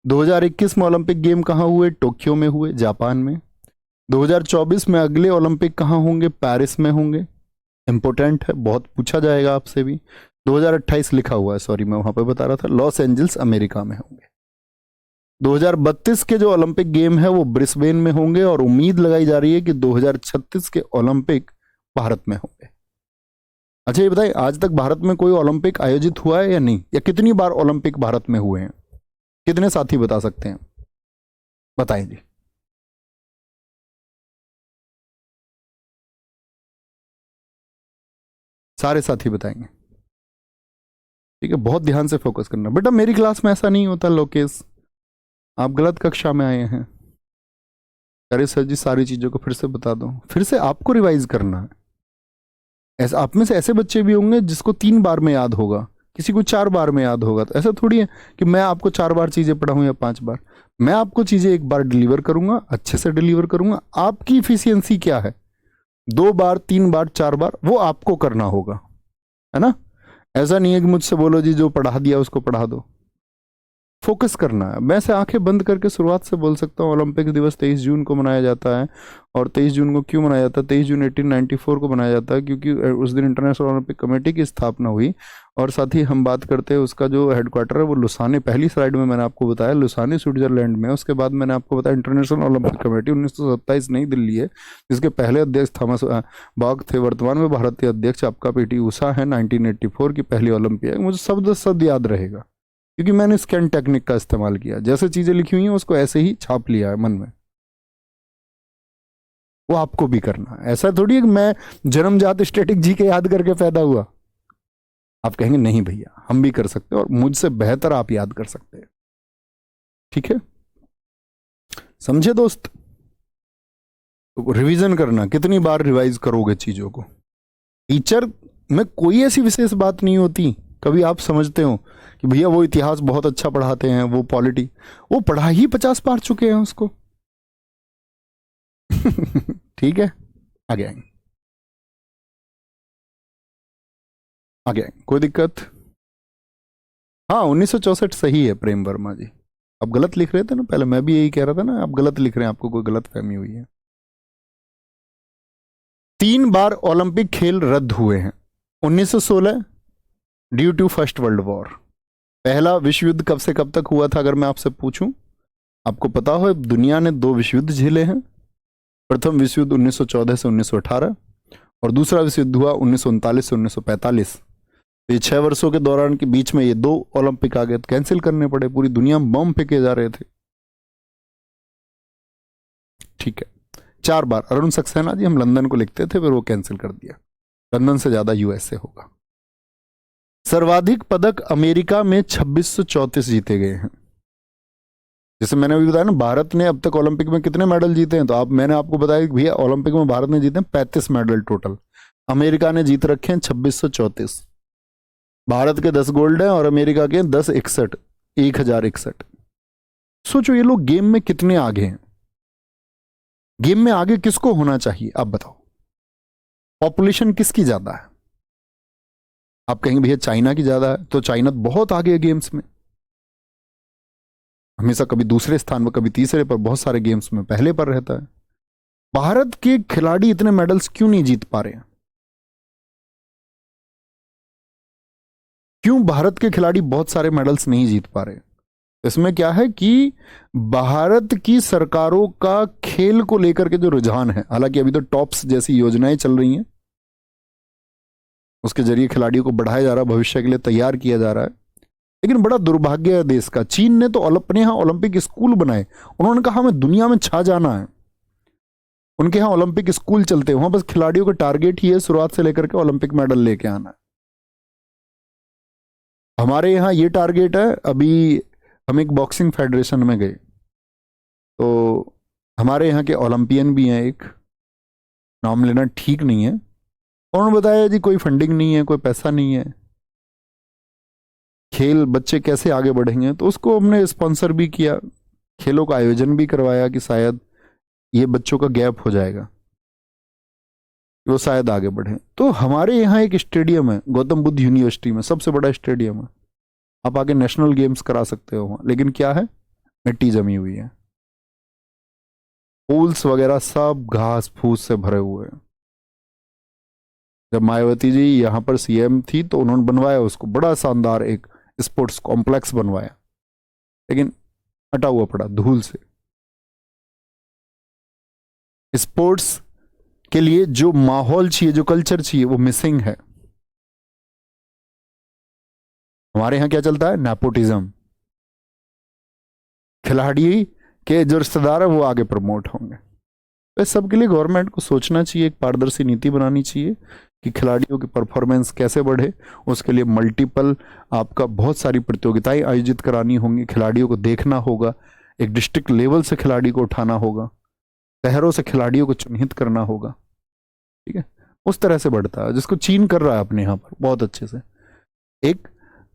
2021 में ओलंपिक गेम कहां हुए? टोक्यो में हुए, जापान में। 2024 में अगले ओलंपिक कहां होंगे? पेरिस में होंगे। इंपोर्टेंट है, बहुत पूछा जाएगा आपसे भी। 2028 लिखा हुआ है, सॉरी मैं वहां पर बता रहा था, लॉस एंजल्स अमेरिका में होंगे। 2032 के जो ओलंपिक गेम है वो ब्रिस्बेन में होंगे, और उम्मीद लगाई जा रही है कि 2036 के ओलंपिक भारत में होंगे। अच्छा ये बताइए, आज तक भारत में कोई ओलंपिक आयोजित हुआ है या नहीं? या कितनी बार ओलंपिक भारत में हुए हैं? कितने साथी बता सकते हैं? बताएं जी। सारे साथी बताएंगे। ठीक है, बहुत ध्यान से फोकस करना बेटा। मेरी क्लास में ऐसा नहीं होता लोकेश, आप गलत कक्षा में आए हैं। अरे सर जी सारी चीजों को फिर से बता दो, फिर से आपको रिवाइज करना है। ऐसा आप में से ऐसे बच्चे भी होंगे जिसको 3 बार में याद होगा, किसी को 4 बार में याद होगा। तो ऐसा थोड़ी है कि मैं आपको 4 बार चीजें पढ़ाऊं या 5 बार। मैं आपको चीजें एक बार डिलीवर करूंगा, अच्छे से डिलीवर करूंगा। आपकी इफिशियंसी क्या है, 2 बार 3 बार 4 बार, वो आपको करना होगा, है ना। ऐसा नहीं है कि मुझसे बोलो जी जो पढ़ा दिया उसको पढ़ा दो। फोकस करना है। मैं से आंखें बंद करके शुरुआत से बोल सकता हूँ, ओलंपिक दिवस 23 जून को मनाया जाता है। और 23 जून को क्यों मनाया जाता है? 23 जून 1894 को मनाया जाता है क्योंकि उस दिन इंटरनेशनल ओलंपिक कमेटी की स्थापना हुई। और साथ ही हम बात करते हैं उसका जो हेडक्वार्टर है वो लुसाने, पहली स्लाइड में मैंने आपको बताया लुसाने स्विट्जरलैंड में। उसके बाद मैंने आपको बताया इंटरनेशनल ओलंपिक कमेटी 1927 नई दिल्ली है, जिसके पहले अध्यक्ष थॉमस बॉक थे। वर्तमान में भारत के अध्यक्ष आपका पीटी उषा है। 1984 की पहली ओलंपिक। मुझे शब्द शब्द याद रहेगा क्योंकि मैंने स्कैन टेक्निक का इस्तेमाल किया। जैसे चीजें लिखी हुई हैं उसको ऐसे ही छाप लिया है मन में। वो आपको भी करना है। ऐसा थोड़ी है कि मैं जन्मजात स्टैटिक जी के याद करके पैदा हुआ। आप कहेंगे नहीं भैया हम भी कर सकते हैं और मुझसे बेहतर आप याद कर सकते हैं। ठीक है, समझे दोस्त। तो रिवीजन करना, कितनी बार रिवाइज करोगे चीजों को। टीचर में कोई ऐसी विशेष बात नहीं होती। कभी आप समझते हो कि भैया वो इतिहास बहुत अच्छा पढ़ाते हैं, वो पॉलिटी, वो पढ़ा ही 50 बार चुके हैं उसको। ठीक है, आगे आएंगे, आगे आएंगे, कोई दिक्कत। हाँ 1964 सही है प्रेम वर्मा जी। आप गलत लिख रहे थे ना, पहले मैं भी यही कह रहा था ना, आप गलत लिख रहे हैं, आपको कोई गलत फहमी हुई है। 3 बार ओलंपिक खेल रद्द हुए हैं। 1916 due to first world war. पहला विश्व युद्ध कब से कब तक हुआ था अगर मैं आपसे पूछूं? आपको पता हो दुनिया ने 2 विश्व युद्ध झेले हैं। प्रथम विश्व युद्ध 1914 से 1918 और दूसरा विश्व युद्ध हुआ 1939 से 1945। ये 6 वर्षों के दौरान के बीच में ये 2 ओलंपिक आ गए, तो कैंसिल करने पड़े। पूरी दुनिया में बम फेंके जा रहे थे। ठीक है, 4 बार। अरुण सक्सेना जी हम लंदन को लिखते थे, फिर वो कैंसिल कर दिया। लंदन से ज्यादा यूएसए होगा। सर्वाधिक पदक अमेरिका में 2634 जीते गए हैं। जैसे मैंने अभी बताया ना, भारत ने अब तक ओलंपिक में कितने मेडल जीते हैं, तो मैंने आपको बताया कि भैया ओलंपिक में भारत ने जीते हैं 35 मेडल टोटल। अमेरिका ने जीत रखे हैं 2634। भारत के 10 गोल्ड हैं और अमेरिका के 1061, 1061। सोचो ये लोग गेम में कितने आगे हैं। गेम में आगे किसको होना चाहिए आप बताओ? पॉपुलेशन किसकी ज्यादा है? आप कहेंगे भैया चाइना की ज्यादा है, तो चाइना बहुत आगे है गेम्स में। हमेशा कभी दूसरे स्थान पर कभी तीसरे पर, बहुत सारे गेम्स में पहले पर रहता है। भारत के खिलाड़ी इतने मेडल्स क्यों नहीं जीत पा रहे हैं? क्यों भारत के खिलाड़ी बहुत सारे मेडल्स नहीं जीत पा रहे? इसमें क्या है कि भारत की सरकारों का खेल को लेकर के जो रुझान है, हालांकि अभी तो टॉप्स जैसी योजनाएं चल रही हैं, उसके जरिए खिलाड़ियों को बढ़ाया जा रहा है, भविष्य के लिए तैयार किया जा रहा है। लेकिन बड़ा दुर्भाग्य है देश का, चीन ने तो अपने यहां ओलंपिक स्कूल बनाए। उन्होंने कहा हमें दुनिया में छा जाना है। उनके यहां ओलंपिक स्कूल चलते हैं, वहां बस खिलाड़ियों का टारगेट ही है शुरुआत से लेकर के ओलंपिक मेडल लेके आना है। हमारे यहाँ ये टारगेट है। अभी हम एक बॉक्सिंग फेडरेशन में गए तो हमारे यहाँ के ओलंपियन भी हैं, एक नाम लेना ठीक नहीं है, उन्होंने बताया जी कोई फंडिंग नहीं है, कोई पैसा नहीं है, खेल बच्चे कैसे आगे बढ़ेंगे। तो उसको हमने स्पॉन्सर भी किया, खेलों का आयोजन भी करवाया कि शायद ये बच्चों का गैप हो जाएगा, वो शायद आगे बढ़े। तो हमारे यहाँ एक स्टेडियम है गौतम बुद्ध यूनिवर्सिटी में, सबसे बड़ा स्टेडियम है। आप आगे नेशनल गेम्स करा सकते हो वहां, लेकिन क्या है मिट्टी जमी हुई है, पूल्स वगैरह सब घास फूस से भरे हुए हैं। जब मायावती जी यहां पर सीएम थी तो उन्होंने बनवाया उसको, बड़ा शानदार एक स्पोर्ट्स कॉम्प्लेक्स बनवाया, लेकिन हटा हुआ पड़ा धूल से। स्पोर्ट्स के लिए जो माहौल चाहिए, जो कल्चर चाहिए, वो मिसिंग है। हमारे यहां क्या चलता है? नेपोटिज्म। खिलाड़ी के जो रिश्तेदार है वो आगे प्रमोट होंगे। तो इस सब के लिए गवर्नमेंट को सोचना चाहिए, एक पारदर्शी नीति बनानी चाहिए कि खिलाड़ियों की परफॉर्मेंस कैसे बढ़े, उसके लिए मल्टीपल आपका बहुत सारी प्रतियोगिताएं आयोजित करानी होंगी, खिलाड़ियों को देखना होगा, एक डिस्ट्रिक्ट लेवल से खिलाड़ी को उठाना होगा, शहरों से खिलाड़ियों को चिन्हित करना होगा। ठीक है, उस तरह से बढ़ता है, जिसको चीन कर रहा है अपने यहाँ पर बहुत अच्छे से, एक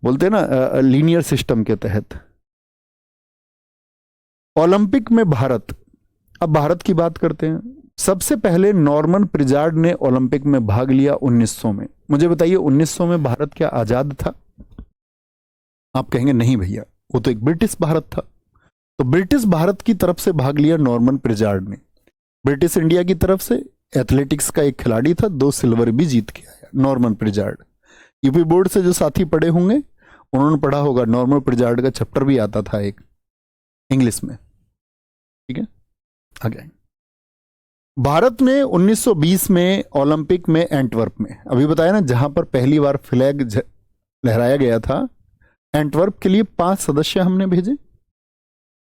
बोलते हैं ना लीनियर सिस्टम के तहत। ओलंपिक में भारत, अब भारत की बात करते हैं। सबसे पहले नॉर्मन प्रिजार्ड ने ओलंपिक में भाग लिया 1900 में। मुझे बताइए 1900 में भारत क्या आजाद था? आप कहेंगे नहीं भैया, वो तो एक ब्रिटिश भारत था। तो ब्रिटिश भारत की तरफ से भाग लिया नॉर्मन प्रिजार्ड ने। ब्रिटिश इंडिया की तरफ से एथलेटिक्स का एक खिलाड़ी था, 2 सिल्वर भी जीत के आया, नॉर्मन प्रिजार्ड। यूपी बोर्ड से जो साथी पढ़े होंगे उन्होंने पढ़ा होगा, नॉर्मन प्रिजार्ड का चैप्टर भी आता था एक इंग्लिश में। ठीक है, आगे भारत ने 1920 में ओलंपिक में एंटवर्प में, अभी बताया ना जहां पर पहली बार फ्लैग लहराया गया था, एंटवर्प के लिए 5 सदस्य हमने भेजे।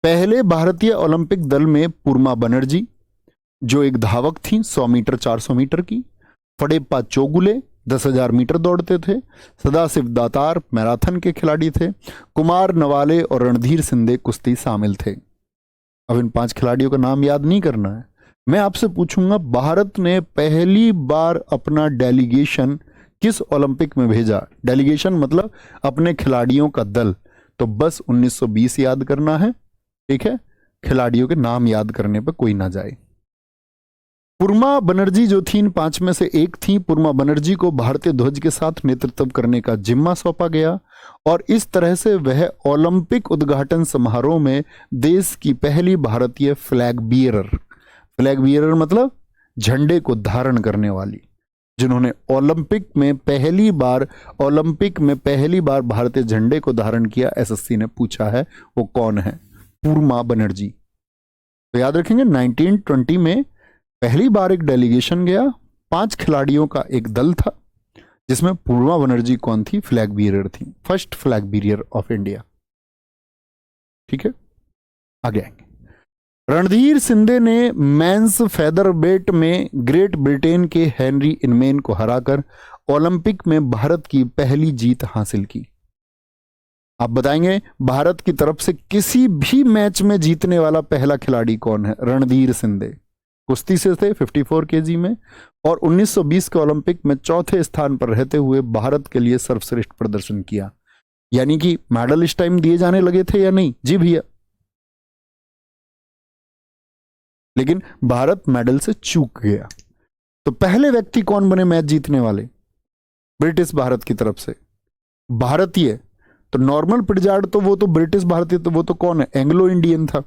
पहले भारतीय ओलंपिक दल में पूर्मा बनर्जी जो एक धावक थी, 100 मीटर 400 मीटर की, फडेप्पा चोगुले 10,000 मीटर दौड़ते थे, सदाशिव दातार मैराथन के खिलाड़ी थे, कुमार नवाले और रणधीर सिंधे कुश्ती शामिल थे। अब इन 5 खिलाड़ियों का नाम याद नहीं करना है, मैं आपसे पूछूंगा भारत ने पहली बार अपना डेलीगेशन किस ओलंपिक में भेजा? डेलीगेशन मतलब अपने खिलाड़ियों का दल, तो बस 1920 याद करना है। ठीक है, खिलाड़ियों के नाम याद करने पर कोई ना जाए। पूर्मा बनर्जी जो थी इन 5 में से एक थी। पूर्मा बनर्जी को भारतीय ध्वज के साथ नेतृत्व करने का जिम्मा सौंपा गया और इस तरह से वह ओलंपिक उद्घाटन समारोह में देश की पहली भारतीय फ्लैग बियरर, फ्लैग बियरर मतलब झंडे को धारण करने वाली, जिन्होंने ओलंपिक में पहली बार भारतीय झंडे को धारण किया, एसएससी ने पूछा है वो कौन है? पूर्मा बनर्जी। तो याद रखेंगे 1920 में पहली बार एक डेलीगेशन गया, 5 खिलाड़ियों का एक दल था, जिसमें पूर्वा बनर्जी कौन थी? फ्लैग बियरर थी, first flag bearer of India. ठीक है, आगे आएंगे। रणधीर सिंधे ने मेंस फेदरवेट में ग्रेट ब्रिटेन के हेनरी इनमेन को हराकर ओलंपिक में भारत की पहली जीत हासिल की। आप बताएंगे भारत की तरफ से किसी भी मैच में जीतने वाला पहला खिलाड़ी कौन है? रणधीर सिंधे कुश्ती से थे 54 केजी में, और 1920 के ओलंपिक में 4थे स्थान पर रहते हुए भारत के लिए सर्वश्रेष्ठ प्रदर्शन किया। यानी कि मेडल इस टाइम दिए जाने लगे थे या नहीं? जी भैया, लेकिन भारत मेडल से चूक गया। तो पहले व्यक्ति कौन बने मैच जीतने वाले? ब्रिटिश भारत की तरफ से भारतीय। तो नॉर्मन प्रिजार्ड तो वो तो ब्रिटिश भारतीय, तो वो तो कौन है? एंग्लो इंडियन था।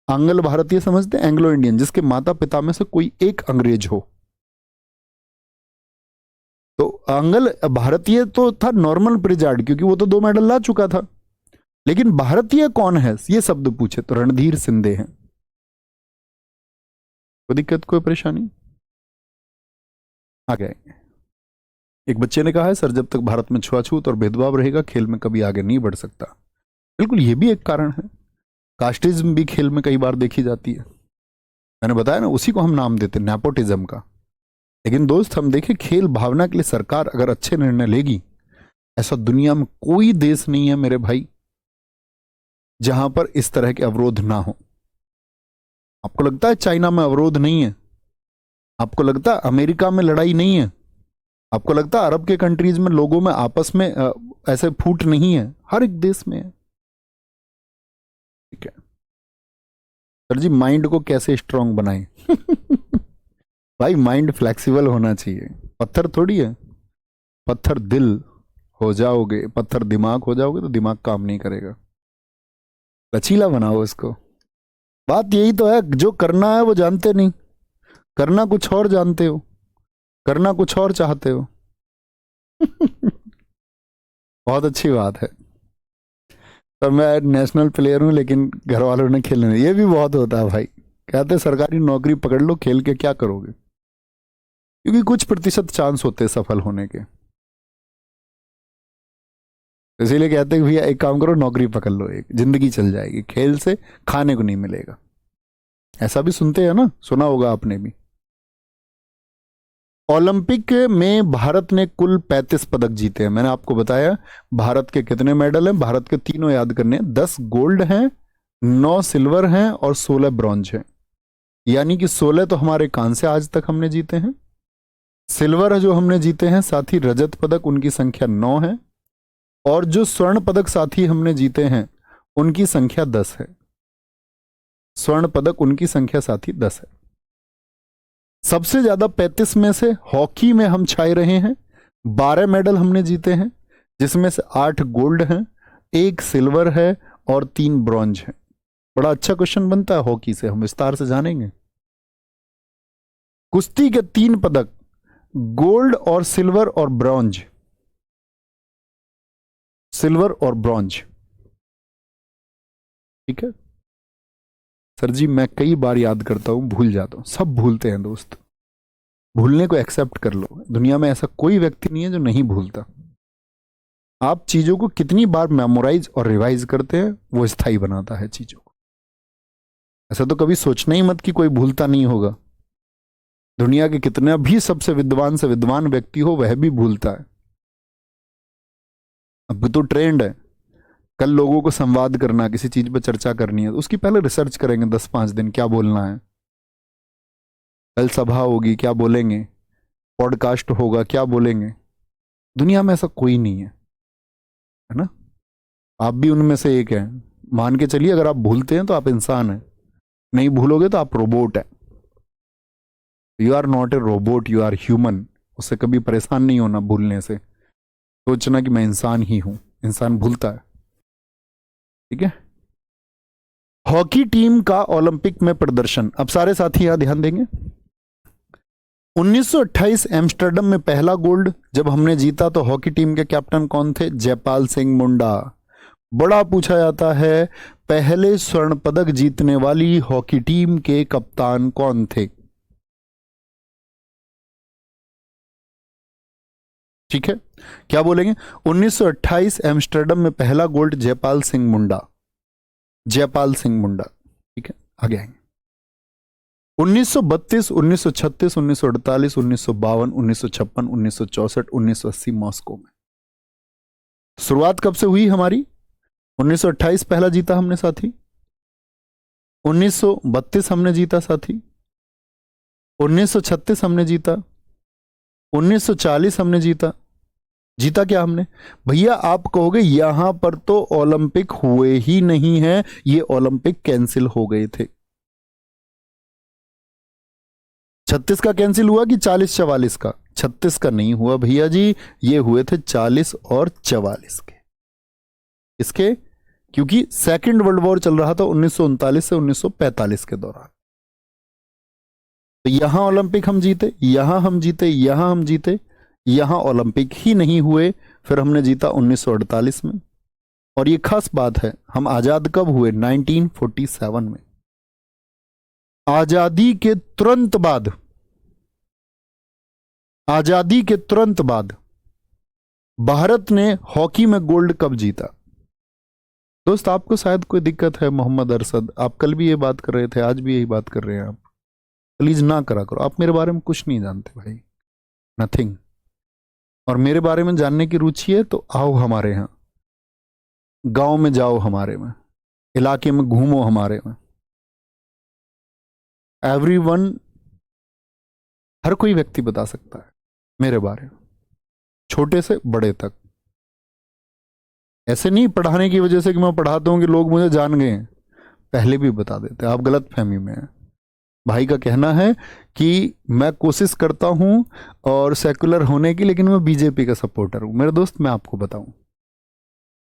आंग्ल भारतीय समझते? एंग्लो इंडियन, जिसके माता पिता में से कोई एक अंग्रेज हो। तो आंग्ल भारतीय तो था नॉर्मन प्रिजार्ड, क्योंकि वो तो 2 मेडल ला चुका था। लेकिन भारतीय कौन है ये शब्द पूछे तो रणधीर सिंधे हैं। कोई दिक्कत, कोई परेशानी? आ गए। एक बच्चे ने कहा है सर जब तक भारत में छुआछूत और भेदभाव रहेगा खेल में कभी आगे नहीं बढ़ सकता। बिल्कुल, ये भी एक कारण है। कास्टिज्म भी खेल में कई बार देखी जाती है। मैंने बताया ना, उसी को हम नाम देते हैं नेपोटिज्म का। लेकिन दोस्त हम देखें, खेल भावना के लिए सरकार अगर अच्छे निर्णय लेगी, ऐसा दुनिया में कोई देश नहीं है मेरे भाई जहां पर इस तरह के अवरोध ना हो। आपको लगता है चाइना में अवरोध नहीं है? आपको लगता है अमेरिका में लड़ाई नहीं है? आपको लगता है अरब के कंट्रीज में लोगों में आपस में ऐसे फूट नहीं है? हर एक देश में है। ठीक है सर जी, माइंड को कैसे स्ट्रांग बनाएं? भाई माइंड फ्लेक्सिबल होना चाहिए, पत्थर थोड़ी है। पत्थर दिल हो जाओगे, पत्थर दिमाग हो जाओगे तो दिमाग काम नहीं करेगा। लचीला बनाओ इसको। बात यही तो है, जो करना है वो जानते नहीं, करना कुछ और जानते हो, करना कुछ और चाहते हो। बहुत अच्छी बात है। तो मैं नेशनल प्लेयर हूं लेकिन घर वालों ने खेलने नहीं, ये भी बहुत होता है भाई। कहते सरकारी नौकरी पकड़ लो, खेल के क्या करोगे? क्योंकि कुछ प्रतिशत चांस होते हैं सफल होने के। इसीलिए कहते हैं भैया एक काम करो, नौकरी पकड़ लो, एक जिंदगी चल जाएगी, खेल से खाने को नहीं मिलेगा। ऐसा भी सुनते हैं ना, सुना होगा आपने भी। ओलंपिक में भारत ने कुल 35 पदक जीते हैं। मैंने आपको बताया भारत के कितने मेडल हैं, भारत के तीनों याद करने हैं। 10 गोल्ड हैं, 9 सिल्वर हैं और 16 ब्रॉन्ज हैं। यानी कि 16 तो हमारे कांस्य आज तक हमने जीते हैं, सिल्वर जो हमने जीते हैं, साथ ही रजत पदक उनकी संख्या 9 है, और जो स्वर्ण पदक साथी हमने जीते हैं उनकी संख्या 10 है। स्वर्ण पदक उनकी संख्या साथी 10 है। सबसे ज्यादा 35 में से हॉकी में हम छाए रहे हैं। 12 मेडल हमने जीते हैं, जिसमें से 8 गोल्ड हैं, 1 सिल्वर है और 3 ब्रॉन्ज है। बड़ा अच्छा क्वेश्चन बनता है हॉकी से, हम विस्तार से जानेंगे। कुश्ती के 3 पदक, गोल्ड और सिल्वर और ब्रॉन्ज, सिल्वर और ब्रॉन्ज। ठीक है सर जी, मैं कई बार याद करता हूं, भूल जाता हूं। सब भूलते हैं दोस्त, भूलने को एक्सेप्ट कर लो। दुनिया में ऐसा कोई व्यक्ति नहीं है जो नहीं भूलता। आप चीजों को कितनी बार मेमोराइज और रिवाइज करते हैं वो स्थायी बनाता है चीजों को। ऐसा तो कभी सोचना ही मत कि कोई भूलता नहीं होगा। दुनिया के कितने भी सबसे विद्वान से विद्वान व्यक्ति हो, वह भी भूलता है। अब तो ट्रेंड है, कल लोगों को संवाद करना, किसी चीज पर चर्चा करनी है तो उसकी पहले रिसर्च करेंगे 10-5 दिन, क्या बोलना है। कल सभा होगी, क्या बोलेंगे। पॉडकास्ट होगा, क्या बोलेंगे। दुनिया में ऐसा कोई नहीं है ना। आप भी उनमें से एक हैं। मान के चलिए, अगर आप भूलते हैं तो आप इंसान हैं, नहीं भूलोगे तो आप रोबोट है। You are not a robot, you are human. उससे कभी परेशान नहीं होना भूलने से। सोचना कि मैं इंसान ही हूं। इंसान भूलता है। ठीक है। हॉकी टीम का ओलंपिक में प्रदर्शन, अब सारे साथी यहां ध्यान देंगे। 1928 एम्स्टर्डम में पहला गोल्ड जब हमने जीता तो हॉकी टीम के कैप्टन कौन थे? जयपाल सिंह मुंडा। बड़ा पूछा जाता है, पहले स्वर्ण पदक जीतने वाली हॉकी टीम के कप्तान कौन थे? ठीक है, क्या बोलेंगे? 1928 एम्स्टर्डम में पहला गोल्ड जयपाल सिंह मुंडा। जयपाल सिंह मुंडा। ठीक है, आगे आएंगे। 1932, 1936, 1948, 1952, 1956, 1964, 1980 मॉस्को में। शुरुआत कब से हुई हमारी? 1928 पहला जीता हमने साथी, 1932 हमने जीता साथी, 1936 हमने जीता, 1940 हमने जीता। जीता क्या हमने? भैया आप कहोगे यहां पर तो ओलंपिक हुए ही नहीं है, ये ओलंपिक कैंसिल हो गए थे। 36 का कैंसिल हुआ कि 40-44 का? 36 का नहीं हुआ भैया जी, ये हुए थे 40 और 44 के। इसके क्योंकि सेकेंड वर्ल्ड वॉर चल रहा था 1939 से 1945 के दौरान। तो यहां ओलंपिक हम जीते, यहां हम जीते, यहां हम जीते, यहां ओलंपिक ही नहीं हुए। फिर हमने जीता 1948 में। और ये खास बात है, हम आजाद कब हुए? 1947 में। आजादी के तुरंत बाद, आजादी के तुरंत बाद भारत ने हॉकी में गोल्ड कब जीता? दोस्त आपको शायद कोई दिक्कत है, मोहम्मद अरशद, आप कल भी ये बात कर रहे थे, आज भी यही बात कर रहे हैं आप। प्लीज ना करा करो, आप मेरे बारे में कुछ नहीं जानते भाई, नथिंग। और मेरे बारे में जानने की रुचि है तो आओ हमारे यहां, गांव में जाओ हमारे में, इलाके में घूमो हमारे में। एवरीवन, हर कोई व्यक्ति बता सकता है मेरे बारे में, छोटे से बड़े तक। ऐसे नहीं पढ़ाने की वजह से कि मैं पढ़ाता हूं कि लोग मुझे जान गए हैं, पहले भी बता देते, आप गलत फहमी में हैं। भाई का कहना है कि मैं कोशिश करता हूं और सेकुलर होने की, लेकिन मैं बीजेपी का सपोर्टर हूं। मेरे दोस्त मैं आपको बताऊं,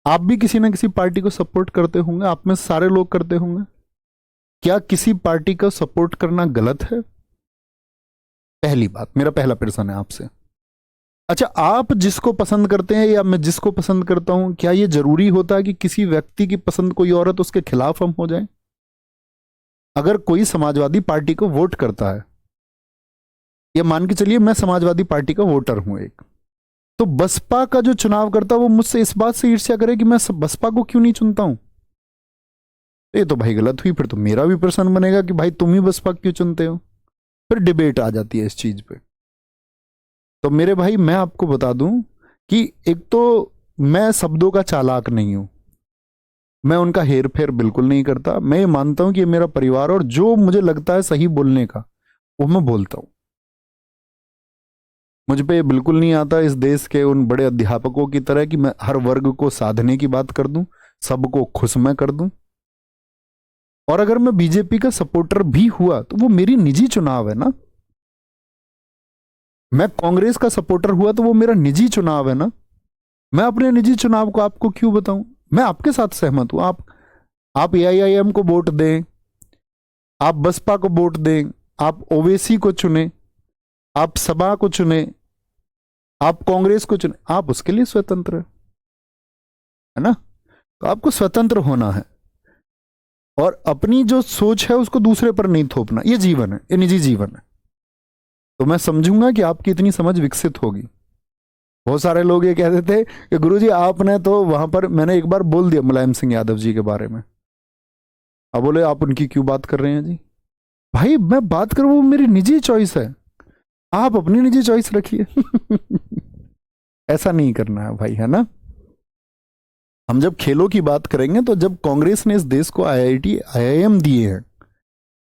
आप भी किसी ना किसी पार्टी को सपोर्ट करते होंगे, आप में सारे लोग करते होंगे। क्या किसी पार्टी का सपोर्ट करना गलत है? पहली बात, मेरा पहला प्रश्न है आपसे। अच्छा, आप जिसको पसंद करते हैं या मैं जिसको पसंद करता हूं, क्या यह जरूरी होता है कि किसी व्यक्ति की पसंद कोई औरत उसके खिलाफ हम हो जाए? अगर कोई समाजवादी पार्टी को वोट करता है, या मान के चलिए मैं समाजवादी पार्टी का वोटर हूं एक, तो बसपा का जो चुनाव करता है वो मुझसे इस बात से ईर्ष्या करे कि मैं बसपा को क्यों नहीं चुनता हूं। ये तो भाई गलत हुई। फिर तो मेरा भी प्रश्न बनेगा कि भाई तुम ही बसपा क्यों चुनते हो। फिर डिबेट आ जाती है इस चीज पे। तो मेरे भाई मैं आपको बता दूं कि एक तो मैं शब्दों का चालाक नहीं हूं, मैं उनका हेर फेर बिल्कुल नहीं करता। मैं ये मानता हूं कि ये मेरा परिवार, और जो मुझे लगता है सही बोलने का वो मैं बोलता हूं। मुझ पे ये बिल्कुल नहीं आता इस देश के उन बड़े अध्यापकों की तरह कि मैं हर वर्ग को साधने की बात कर दूं, सबको खुश मैं कर दूं। और अगर मैं बीजेपी का सपोर्टर भी हुआ तो वो मेरी निजी चुनाव है ना। मैं कांग्रेस का सपोर्टर हुआ तो वो मेरा निजी चुनाव है ना। मैं अपने निजी चुनाव को आपको क्यों बताऊं? मैं आपके साथ सहमत हूं। आप एआईआईएम को वोट दें, आप बसपा को वोट दें, आप ओवैसी को चुने, आप सपा को चुने, आप कांग्रेस को चुने, आप उसके लिए स्वतंत्र है ना। तो आपको स्वतंत्र होना है और अपनी जो सोच है उसको दूसरे पर नहीं थोपना। ये जीवन है, ये निजी जीवन है। तो मैं समझूंगा कि आपकी इतनी समझ विकसित होगी। बहुत सारे लोग ये कहते थे कि गुरुजी आपने तो वहां पर, मैंने एक बार बोल दिया मुलायम सिंह यादव जी के बारे में, अब बोले आप उनकी क्यों बात कर रहे हैं जी। भाई मैं बात करूं, वो मेरी निजी चॉइस है, आप अपनी निजी चॉइस रखिए। ऐसा नहीं करना है भाई, है ना। हम जब खेलों की बात करेंगे तो जब कांग्रेस ने इस देश को आईआईटी आईआईएम दिए हैं,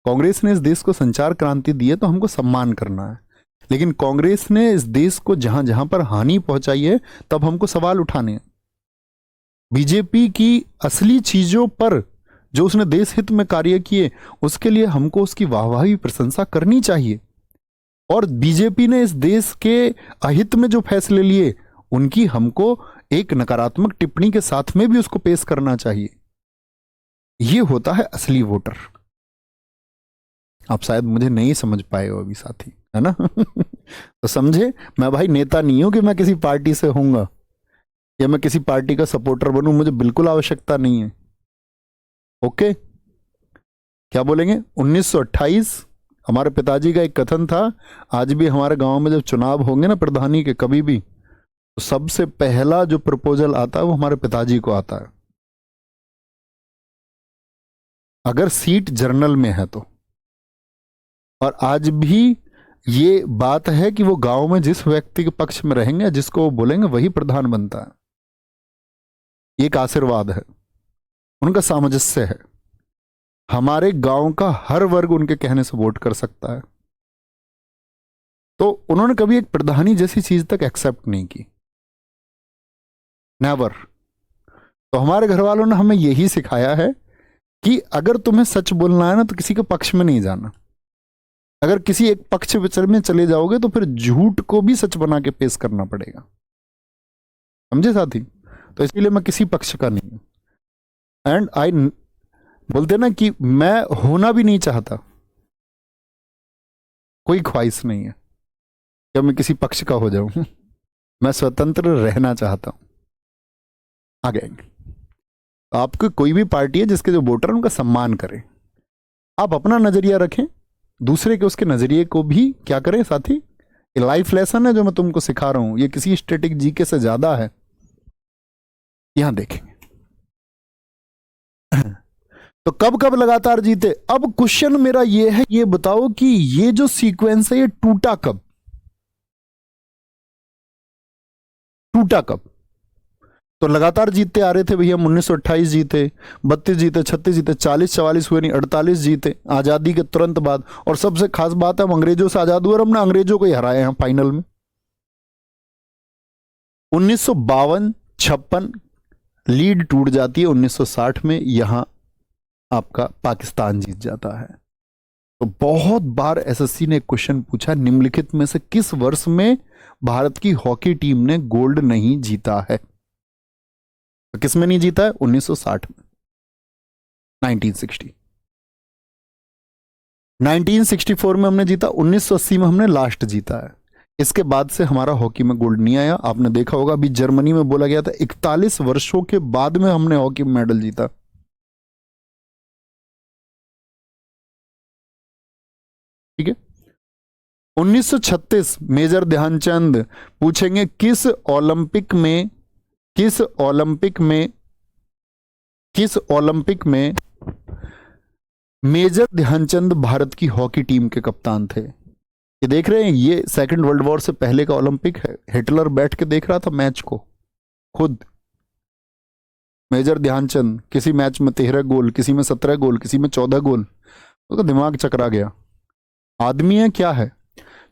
कांग्रेस ने इस देश को संचार क्रांति दी है, तो हमको सम्मान करना है। लेकिन कांग्रेस ने इस देश को जहां जहां पर हानि पहुंचाई है तब हमको सवाल उठाने हैं। बीजेपी की असली चीजों पर जो उसने देश हित में कार्य किए उसके लिए हमको उसकी वाहवाही प्रशंसा करनी चाहिए। और बीजेपी ने इस देश के अहित में जो फैसले लिए उनकी हमको एक नकारात्मक टिप्पणी के साथ में भी उसको पेश करना चाहिए। ये होता है असली वोटर। आप शायद मुझे नहीं समझ पाए हो अभी साथी, है ना। तो समझे, मैं भाई नेता नहीं हूं कि मैं किसी पार्टी से होऊंगा या मैं किसी पार्टी का सपोर्टर बनूं, मुझे बिल्कुल आवश्यकता नहीं है। ओके, क्या बोलेंगे? 1928 हमारे पिताजी का एक कथन था, आज भी हमारे गांव में जब चुनाव होंगे ना प्रधानी के कभी भी, तो सबसे पहला जो प्रपोजल आता है वो हमारे पिताजी को आता है, अगर सीट जर्नल में है तो। और आज भी ये बात है कि वो गांव में जिस व्यक्ति के पक्ष में रहेंगे, जिसको वो बोलेंगे, वही प्रधान बनता है। ये एक आशीर्वाद है, उनका सामंजस्य है। हमारे गांव का हर वर्ग उनके कहने से वोट कर सकता है। तो उन्होंने कभी एक प्रधानी जैसी चीज तक एक्सेप्ट नहीं की, नेवर। तो हमारे घर वालों ने हमें यही सिखाया है कि अगर तुम्हें सच बोलना है ना तो किसी के पक्ष में नहीं जाना। अगर किसी एक पक्ष में चले जाओगे तो फिर झूठ को भी सच बना के पेश करना पड़ेगा, समझे साथी। तो इसलिए मैं किसी पक्ष का नहीं हूं। एंड आई बोलते ना कि मैं होना भी नहीं चाहता, कोई ख्वाहिश नहीं है कि मैं किसी पक्ष का हो जाऊं। मैं स्वतंत्र रहना चाहता हूं। आगे आपको कोई भी पार्टी है जिसके जो वोटर उनका सम्मान करें, आप अपना नजरिया रखें, दूसरे के उसके नजरिए को भी क्या करें साथी। ये लाइफ लेसन है जो मैं तुमको सिखा रहा हूं, ये किसी स्टैटिक जीके से ज्यादा है। यहां देखेंगे तो कब कब लगातार जीते। अब क्वेश्चन मेरा ये है, ये बताओ कि ये जो सीक्वेंस है ये टूटा कब? टूटा कब? तो लगातार जीतते आ रहे थे भैया। 1928 जीते, 32 जीते, 36 जीते, 40-44 हुए नहीं, 48 जीते आजादी के तुरंत बाद। और सबसे खास बात है हम अंग्रेजों से आजाद हुए और हमने अंग्रेजों को ही हराए हैं फाइनल में। 1952-56 लीड टूट जाती है, 1960 में यहां आपका पाकिस्तान जीत जाता है। तो बहुत बार एसएससी ने क्वेश्चन पूछा, निम्नलिखित में से किस वर्ष में भारत की हॉकी टीम ने गोल्ड नहीं जीता है? तो किस में नहीं जीता है? 1960 में, 1960। 1964 में हमने जीता, 1980 में हमने लास्ट जीता है। इसके बाद से हमारा हॉकी में गोल्ड नहीं आया। आपने देखा होगा अभी जर्मनी में बोला गया था 41 वर्षों के बाद में हमने हॉकी में मेडल जीता। ठीक है। 1936 मेजर ध्यानचंद पूछेंगे किस ओलंपिक में, किस ओलंपिक में, किस ओलंपिक में मेजर ध्यानचंद भारत की हॉकी टीम के कप्तान थे? ये देख रहे हैं, ये सेकंड वर्ल्ड वॉर से पहले का ओलंपिक है। हिटलर बैठ के देख रहा था मैच को खुद। मेजर ध्यानचंद, किसी मैच में 13 गोल, किसी में 17 गोल, किसी में 14 गोल, उसका दिमाग चकरा गया। आदमी है क्या है?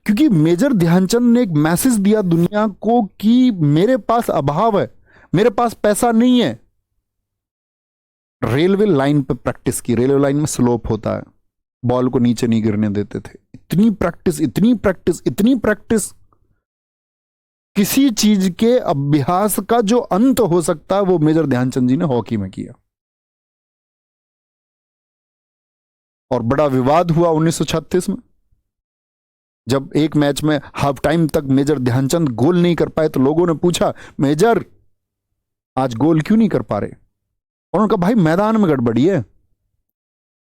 क्योंकि मेजर ध्यानचंद ने एक मैसेज दिया दुनिया को कि मेरे पास अभाव है, मेरे पास पैसा नहीं है। रेलवे लाइन पे प्रैक्टिस की, रेलवे लाइन में स्लोप होता है, बॉल को नीचे नहीं गिरने देते थे। इतनी प्रैक्टिस, इतनी प्रैक्टिस, इतनी प्रैक्टिस। किसी चीज के अभ्यास का जो अंत हो सकता है वो मेजर ध्यानचंद जी ने हॉकी में किया। और बड़ा विवाद हुआ 1936 में, जब एक मैच में हाफ टाइम तक मेजर ध्यानचंद गोल नहीं कर पाए तो लोगों ने पूछा, मेजर आज गोल क्यों नहीं कर पा रहे? और उन्होंने कहा, भाई मैदान में गड़बड़ी है।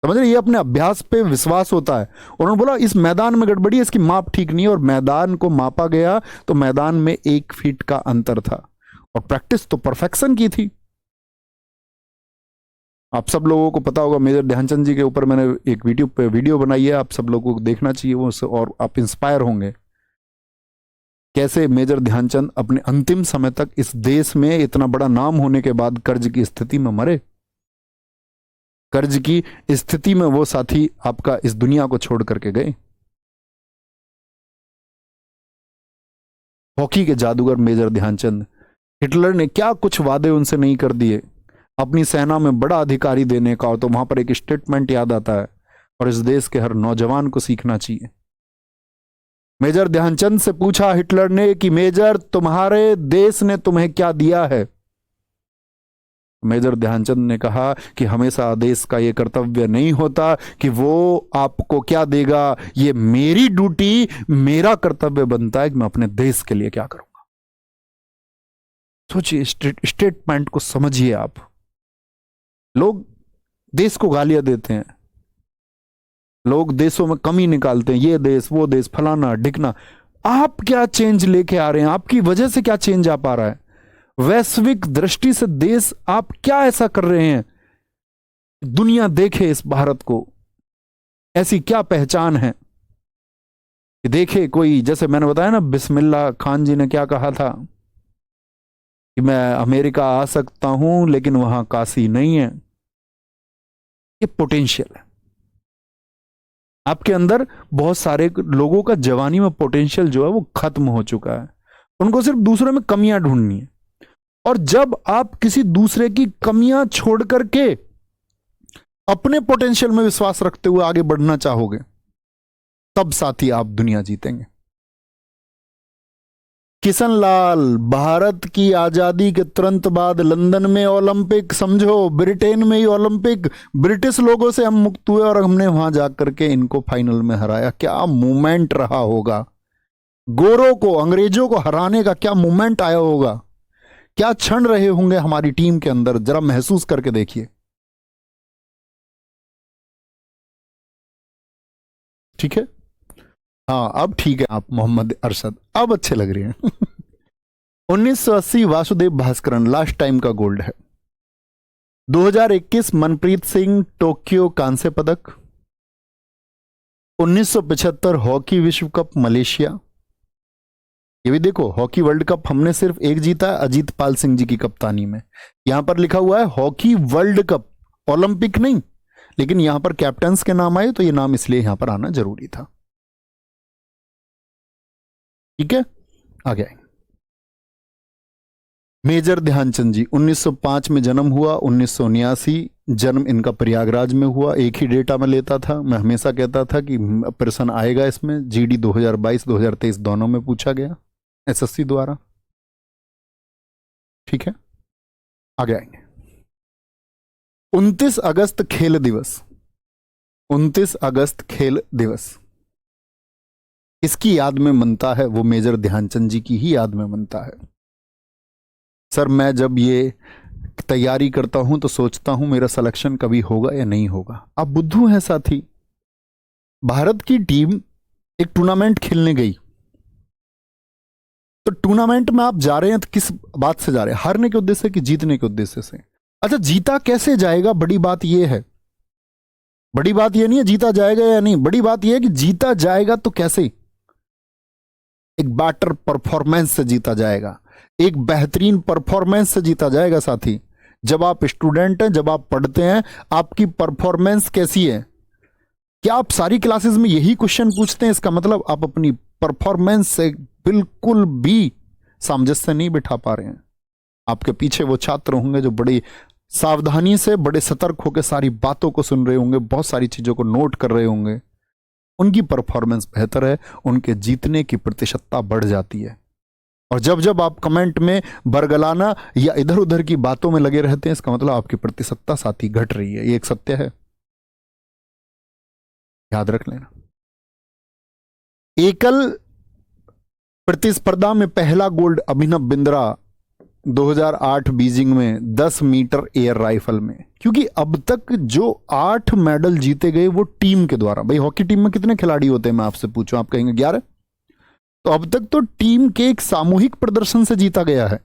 समझ रहे, ये अपने अभ्यास पे विश्वास होता है। उन्होंने बोला इस मैदान में गड़बड़ी है, इसकी माप ठीक नहीं है। और मैदान को मापा गया तो मैदान में 1 फीट का अंतर था। और प्रैक्टिस तो परफेक्शन की थी। आप सब लोगों को पता होगा, मेजर ध्यानचंद जी के ऊपर मैंने एक वीडियो बनाई है, आप सब लोगों को देखना चाहिए वो, और आप इंस्पायर होंगे कैसे मेजर ध्यानचंद अपने अंतिम समय तक इस देश में इतना बड़ा नाम होने के बाद कर्ज की स्थिति में मरे। कर्ज की स्थिति में वो साथी आपका इस दुनिया को छोड़ करके गए। हॉकी के जादूगर मेजर ध्यानचंद। हिटलर ने क्या कुछ वादे उनसे नहीं कर दिए अपनी सेना में बड़ा अधिकारी देने का, तो वहां पर एक स्टेटमेंट याद आता है और इस देश के हर नौजवान को सीखना चाहिए। मेजर ध्यानचंद से पूछा हिटलर ने कि मेजर तुम्हारे देश ने तुम्हें क्या दिया है? मेजर ध्यानचंद ने कहा कि हमेशा देश का यह कर्तव्य नहीं होता कि वो आपको क्या देगा, ये मेरी ड्यूटी, मेरा कर्तव्य बनता है कि मैं अपने देश के लिए क्या करूंगा। सोचिए, स्टेटमेंट को समझिए आप। लोग देश को गालियां देते हैं, लोग देशों में कमी निकालते हैं, ये देश वो देश, फलाना ढिकना। आप क्या चेंज लेके आ रहे हैं? आपकी वजह से क्या चेंज आ पा रहा है? वैश्विक दृष्टि से देश आप क्या ऐसा कर रहे हैं, दुनिया देखे इस भारत को, ऐसी क्या पहचान है कि देखे कोई। जैसे मैंने बताया ना, बिस्मिल्लाह खान जी ने क्या कहा था कि मैं अमेरिका आ सकता हूं लेकिन वहां काशी नहीं है। ये पोटेंशियल है आपके अंदर। बहुत सारे लोगों का जवानी में पोटेंशियल जो है वो खत्म हो चुका है, उनको सिर्फ दूसरों में कमियां ढूंढनी है। और जब आप किसी दूसरे की कमियां छोड़ करके अपने पोटेंशियल में विश्वास रखते हुए आगे बढ़ना चाहोगे, तब साथी आप दुनिया जीतेंगे। किशन लाल, भारत की आजादी के तुरंत बाद लंदन में ओलंपिक, समझो ब्रिटेन में ही ओलंपिक, ब्रिटिश लोगों से हम मुक्त हुए और हमने वहां जाकर के इनको फाइनल में हराया। क्या मूवमेंट रहा होगा, गोरों को, अंग्रेजों को हराने का क्या मूवमेंट आया होगा, क्या क्षण रहे होंगे हमारी टीम के अंदर, जरा महसूस करके देखिए। ठीक है, हाँ अब ठीक है आप मोहम्मद अरशद, अब अच्छे लग रहे हैं। 1980 वासुदेव भास्करन लास्ट टाइम का गोल्ड है। 2021 मनप्रीत सिंह टोक्यो कांस्य पदक। 1975 हॉकी विश्व कप मलेशिया। ये भी देखो, हॉकी वर्ल्ड कप हमने सिर्फ एक जीता है, अजीत पाल सिंह जी की कप्तानी में। यहां पर लिखा हुआ है हॉकी वर्ल्ड कप, ओलंपिक नहीं, लेकिन यहां पर कैप्टन्स के नाम आए तो ये नाम इसलिए यहां पर आना जरूरी था। ठीक है, आ गया। मेजर ध्यानचंद जी 1905 में जन्म हुआ, 1979 जन्म इनका प्रयागराज में हुआ। एक ही डेटा में लेता था, मैं हमेशा कहता था कि प्रश्न आएगा इसमें, जीडी 2022 2023 दोनों में पूछा गया एसएससी द्वारा। ठीक है, आगे आएंगे। 29 अगस्त खेल दिवस, 29 अगस्त खेल दिवस इसकी याद में मनता है, वो मेजर ध्यानचंद जी की ही याद में मनता है। सर मैं जब ये तैयारी करता हूं तो सोचता हूं मेरा सिलेक्शन कभी होगा या नहीं होगा। आप बुद्धू हैं साथी। भारत की टीम एक टूर्नामेंट खेलने गई, तो टूर्नामेंट में आप जा रहे हैं तो किस बात से जा रहे हैं? हारने के उद्देश्य से कि जीतने के उद्देश्य से? अच्छा, जीता कैसे जाएगा, बड़ी बात यह है। बड़ी बात यह नहीं है जीता जाएगा या नहीं, बड़ी बात यह है कि जीता जाएगा तो कैसे। एक बेटर परफॉर्मेंस से जीता जाएगा, एक बेहतरीन परफॉर्मेंस से जीता जाएगा। साथी, जब आप स्टूडेंट हैं, जब आप पढ़ते हैं, आपकी परफॉर्मेंस कैसी है? क्या आप सारी क्लासेस में यही क्वेश्चन पूछते हैं? इसका मतलब आप अपनी परफॉर्मेंस से बिल्कुल भी सामंजस्य नहीं बिठा पा रहे हैं। आपके पीछे वो छात्र होंगे जो बड़ी सावधानी से, बड़े सतर्क होकर सारी बातों को सुन रहे होंगे, बहुत सारी चीजों को नोट कर रहे होंगे। उनकी परफॉर्मेंस बेहतर है, उनके जीतने की प्रतिशतता बढ़ जाती है। और जब जब आप कमेंट में बरगलाना या इधर उधर की बातों में लगे रहते हैं, इसका मतलब आपकी प्रतिशतता साथी घट रही है। ये एक सत्य है, याद रख लेना। एकल प्रतिस्पर्धा में पहला गोल्ड अभिनव बिंद्रा 2008 बीजिंग में 10 मीटर एयर राइफल में। क्योंकि अब तक जो 8 मेडल जीते गए वो टीम के द्वारा। भाई हॉकी टीम में कितने खिलाड़ी होते हैं, मैं आपसे पूछूं, आप कहेंगे 11। तो अब तक तो टीम के एक सामूहिक प्रदर्शन से जीता गया है।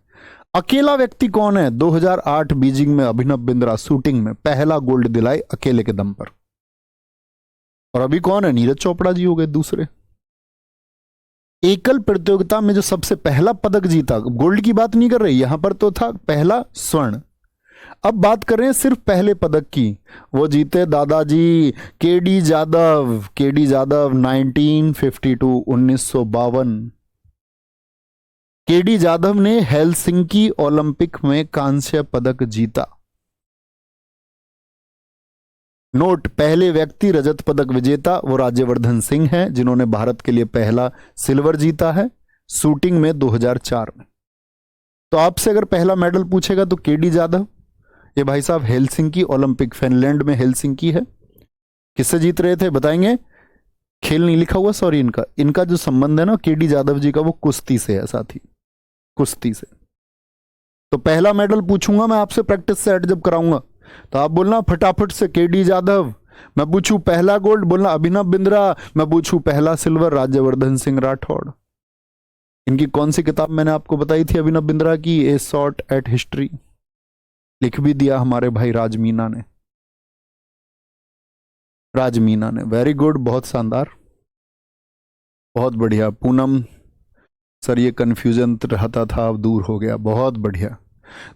अकेला व्यक्ति कौन है? 2008 बीजिंग में अभिनव बिंद्रा शूटिंग में पहला गोल्ड दिलाए अकेले के दम पर। और अभी कौन है? नीरज चोपड़ा जी हो गए दूसरे। एकल प्रतियोगिता में जो सबसे पहला पदक जीता, गोल्ड की बात नहीं कर रहे, यहां पर तो था पहला स्वर्ण। अब बात कर रहे हैं सिर्फ पहले पदक की। वो जीते दादाजी K D Jadhav. K D Jadhav 1952 1952। K D Jadhav ने हेलसिंकी ओलंपिक में कांस्य पदक जीता। नोट, पहले व्यक्ति रजत पदक विजेता वो राज्यवर्धन सिंह हैं, जिन्होंने भारत के लिए पहला सिल्वर जीता है शूटिंग में 2004 में। तो आपसे अगर पहला मेडल पूछेगा तो केडी जादव, ये भाई साहब हेलसिंकी ओलंपिक, फिनलैंड में हेलसिंकी है। किससे जीत रहे थे बताएंगे? खेल नहीं लिखा हुआ, सॉरी। इनका जो संबंध है ना केडी जादव जी का, वो कुश्ती से है साथी, कुश्ती से। तो पहला मेडल पूछूंगा मैं आपसे, प्रैक्टिस सेट जब कराऊंगा, तो आप बोलना फटाफट से केडी जादव। मैं पूछूं पहला गोल्ड, बोलना अभिनव बिंद्रा। मैं पूछूं पहला सिल्वर, राज्यवर्धन सिंह राठौड़। इनकी कौन सी किताब मैंने आपको बताई थी अभिनव बिंद्रा की? ए शॉट एट हिस्ट्री। लिख भी दिया हमारे भाई राज मीना ने। राज मीना ने, वेरी गुड, बहुत शानदार, बहुत बढ़िया। पूनम सर, ये कंफ्यूजन रहता था, अब दूर हो गया, बहुत बढ़िया।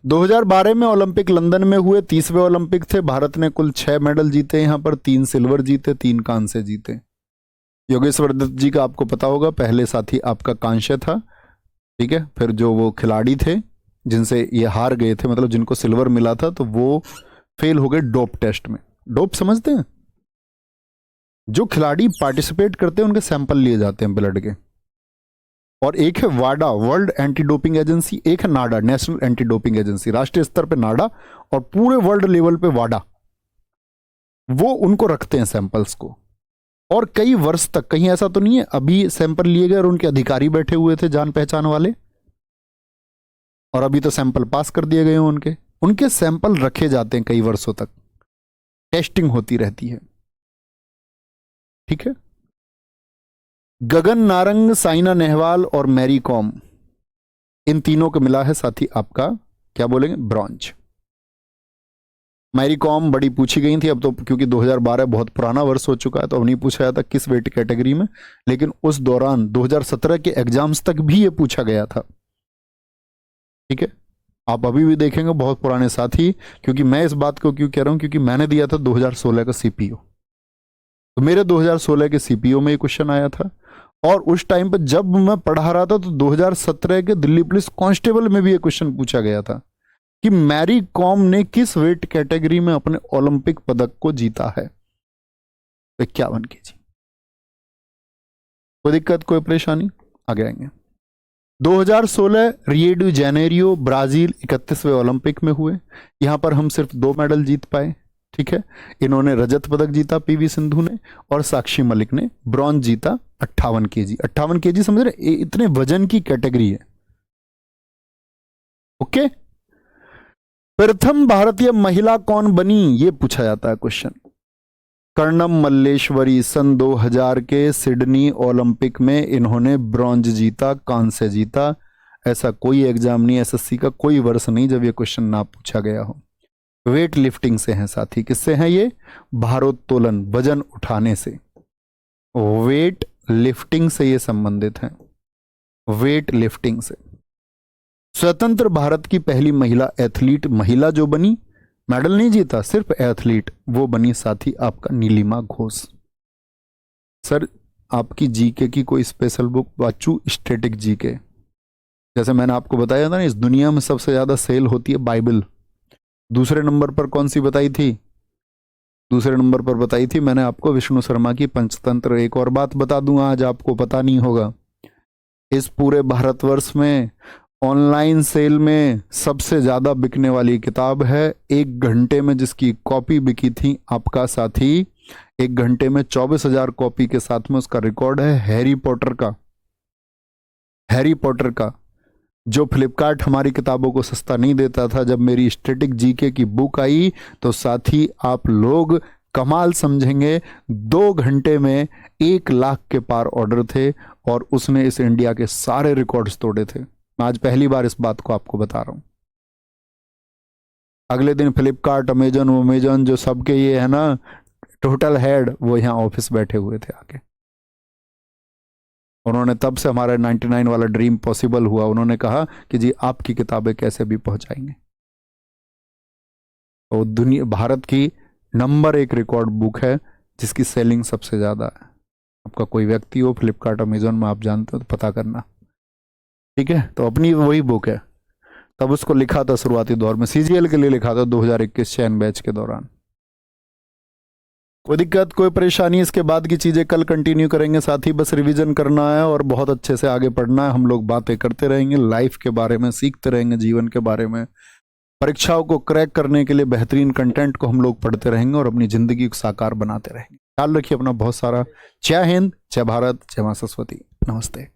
2012 में ओलंपिक लंदन में हुए, 30वें ओलंपिक थे। भारत ने कुल 6 मेडल जीते, यहां पर 3 सिल्वर जीते, 3 कांस्य जीते। योगेश्वर दत्त जी का आपको पता होगा, पहले साथी आपका कांस्य था, ठीक है। फिर जो वो खिलाड़ी थे जिनसे ये हार गए थे, मतलब जिनको सिल्वर मिला था, तो वो फेल हो गए डोप टेस्ट में। डोप समझते हैं? जो खिलाड़ी पार्टिसिपेट करते हैं उनके सैंपल लिए जाते हैं ब्लड के। और एक है वाडा, वर्ल्ड एंटी डोपिंग एजेंसी, एक है नाडा, नेशनल एंटी डोपिंग एजेंसी। राष्ट्रीय स्तर पे नाडा और पूरे वर्ल्ड लेवल पे वाडा, वो उनको रखते हैं सैंपल्स को। और कई वर्ष तक, कहीं ऐसा तो नहीं है अभी सैंपल लिए गए और उनके अधिकारी बैठे हुए थे जान पहचान वाले, और अभी तो सैंपल पास कर दिए गए हैं उनके। उनके सैंपल रखे जाते हैं कई वर्षों तक, टेस्टिंग होती रहती है, ठीक है। गगन नारंग, साइना नेहवाल और मैरी कॉम, इन तीनों को मिला है साथी आपका, क्या बोलेंगे, ब्रॉन्ज। मैरी कॉम बड़ी पूछी गई थी, अब तो क्योंकि 2012 बहुत पुराना वर्ष हो चुका है तो अब नहीं पूछा जाता किस वेट कैटेगरी में, लेकिन उस दौरान 2017 के एग्जाम्स तक भी ये पूछा गया था, ठीक है। आप अभी भी देखेंगे बहुत पुराने साथी, क्योंकि मैं इस बात को क्यों कह रहा हूं, क्योंकि मैंने दिया था 2016 का सीपीओ, तो मेरे 2016 के सीपीओ में ये क्वेश्चन आया था। और उस टाइम पर जब मैं पढ़ा रहा था तो 2017 के दिल्ली पुलिस कांस्टेबल में भी ये क्वेश्चन पूछा गया था कि मैरी कॉम ने किस वेट कैटेगरी में अपने ओलंपिक पदक को जीता है। 51 केजी। कोई दिक्कत, कोई परेशानी? आगे आएंगे। 2016 रियो डी जेनेरियो ब्राजील 31वें ओलंपिक में हुए। यहां पर हम सिर्फ 2 मेडल जीत पाए, ठीक है। इन्होंने रजत पदक जीता पीवी सिंधु ने, और साक्षी मलिक ने ब्रॉन्ज जीता 58 केजी। 58 केजी समझ रहे, इतने वजन की कैटेगरी है, ओके। प्रथम भारतीय महिला कौन बनी, ये पूछा जाता है क्वेश्चन। कर्णम मल्लेश्वरी, सन 2000 के सिडनी ओलंपिक में इन्होंने ब्रॉन्ज जीता, कांस्य जीता। ऐसा कोई एग्जाम नहीं, एसएससी का कोई वर्ष नहीं जब ये क्वेश्चन ना पूछा गया हो। वेट लिफ्टिंग से हैं साथी, किससे हैं ये? भारोत्तोलन, वजन उठाने से, वेट लिफ्टिंग से ये संबंधित हैं। वेट लिफ्टिंग से। स्वतंत्र भारत की पहली महिला एथलीट, महिला जो बनी, मेडल नहीं जीता, सिर्फ एथलीट, वो बनी साथी आपका नीलिमा घोष। सर आपकी जीके की कोई स्पेशल बुक वाचू, स्टैटिक जीके, जैसे मैंने आपको बताया था ना, इस दुनिया में सबसे ज्यादा सेल होती है बाइबल। दूसरे नंबर पर कौन सी बताई थी? दूसरे नंबर पर बताई थी मैंने आपको विष्णु शर्मा की पंचतंत्र। एक और बात बता दूं, आज आपको पता नहीं होगा, इस पूरे भारतवर्ष में ऑनलाइन सेल में सबसे ज्यादा बिकने वाली किताब है। 1 घंटे में जिसकी कॉपी बिकी थी आपका साथी, 1 घंटे में 24,000 कॉपी के साथ में उसका रिकॉर्ड है, हैरी पॉटर का। हैरी पॉटर का, जो फ्लिपकार्ट हमारी किताबों को सस्ता नहीं देता था, जब मेरी स्टैटिक जीके की बुक आई तो साथी आप लोग कमाल समझेंगे, 2 घंटे में 1 लाख के पार ऑर्डर थे और उसने इस इंडिया के सारे रिकॉर्ड्स तोड़े थे। मैं आज पहली बार इस बात को आपको बता रहा हूं। अगले दिन फ्लिपकार्ट, अमेजन जो सबके ये है ना टोटल हेड, वो यहाँ ऑफिस बैठे हुए थे आके। उन्होंने तब से हमारा 99 वाला ड्रीम पॉसिबल हुआ। उन्होंने कहा कि जी आपकी किताबें कैसे भी पहुंचाएंगे। और दुनिया, भारत की नंबर 1 रिकॉर्ड बुक है जिसकी सेलिंग सबसे ज्यादा है। आपका कोई व्यक्ति हो फ्लिपकार्ट, अमेजन में, आप जानते हो तो पता करना, ठीक है। तो अपनी वही बुक है, तब उसको लिखा था शुरुआती दौर में, सीजीएल के लिए लिखा था 2021 चैन बैच के दौरान। कोई दिक्कत, कोई परेशानी, इसके बाद की चीजें कल कंटिन्यू करेंगे साथी। बस रिवीजन करना है और बहुत अच्छे से आगे पढ़ना है। हम लोग बातें करते रहेंगे लाइफ के बारे में, सीखते रहेंगे जीवन के बारे में। परीक्षाओं को क्रैक करने के लिए बेहतरीन कंटेंट को हम लोग पढ़ते रहेंगे और अपनी जिंदगी को साकार बनाते रहेंगे। ख्याल रखिए अपना बहुत सारा। जय हिंद, जय भारत, जय मां सरस्वती, नमस्ते।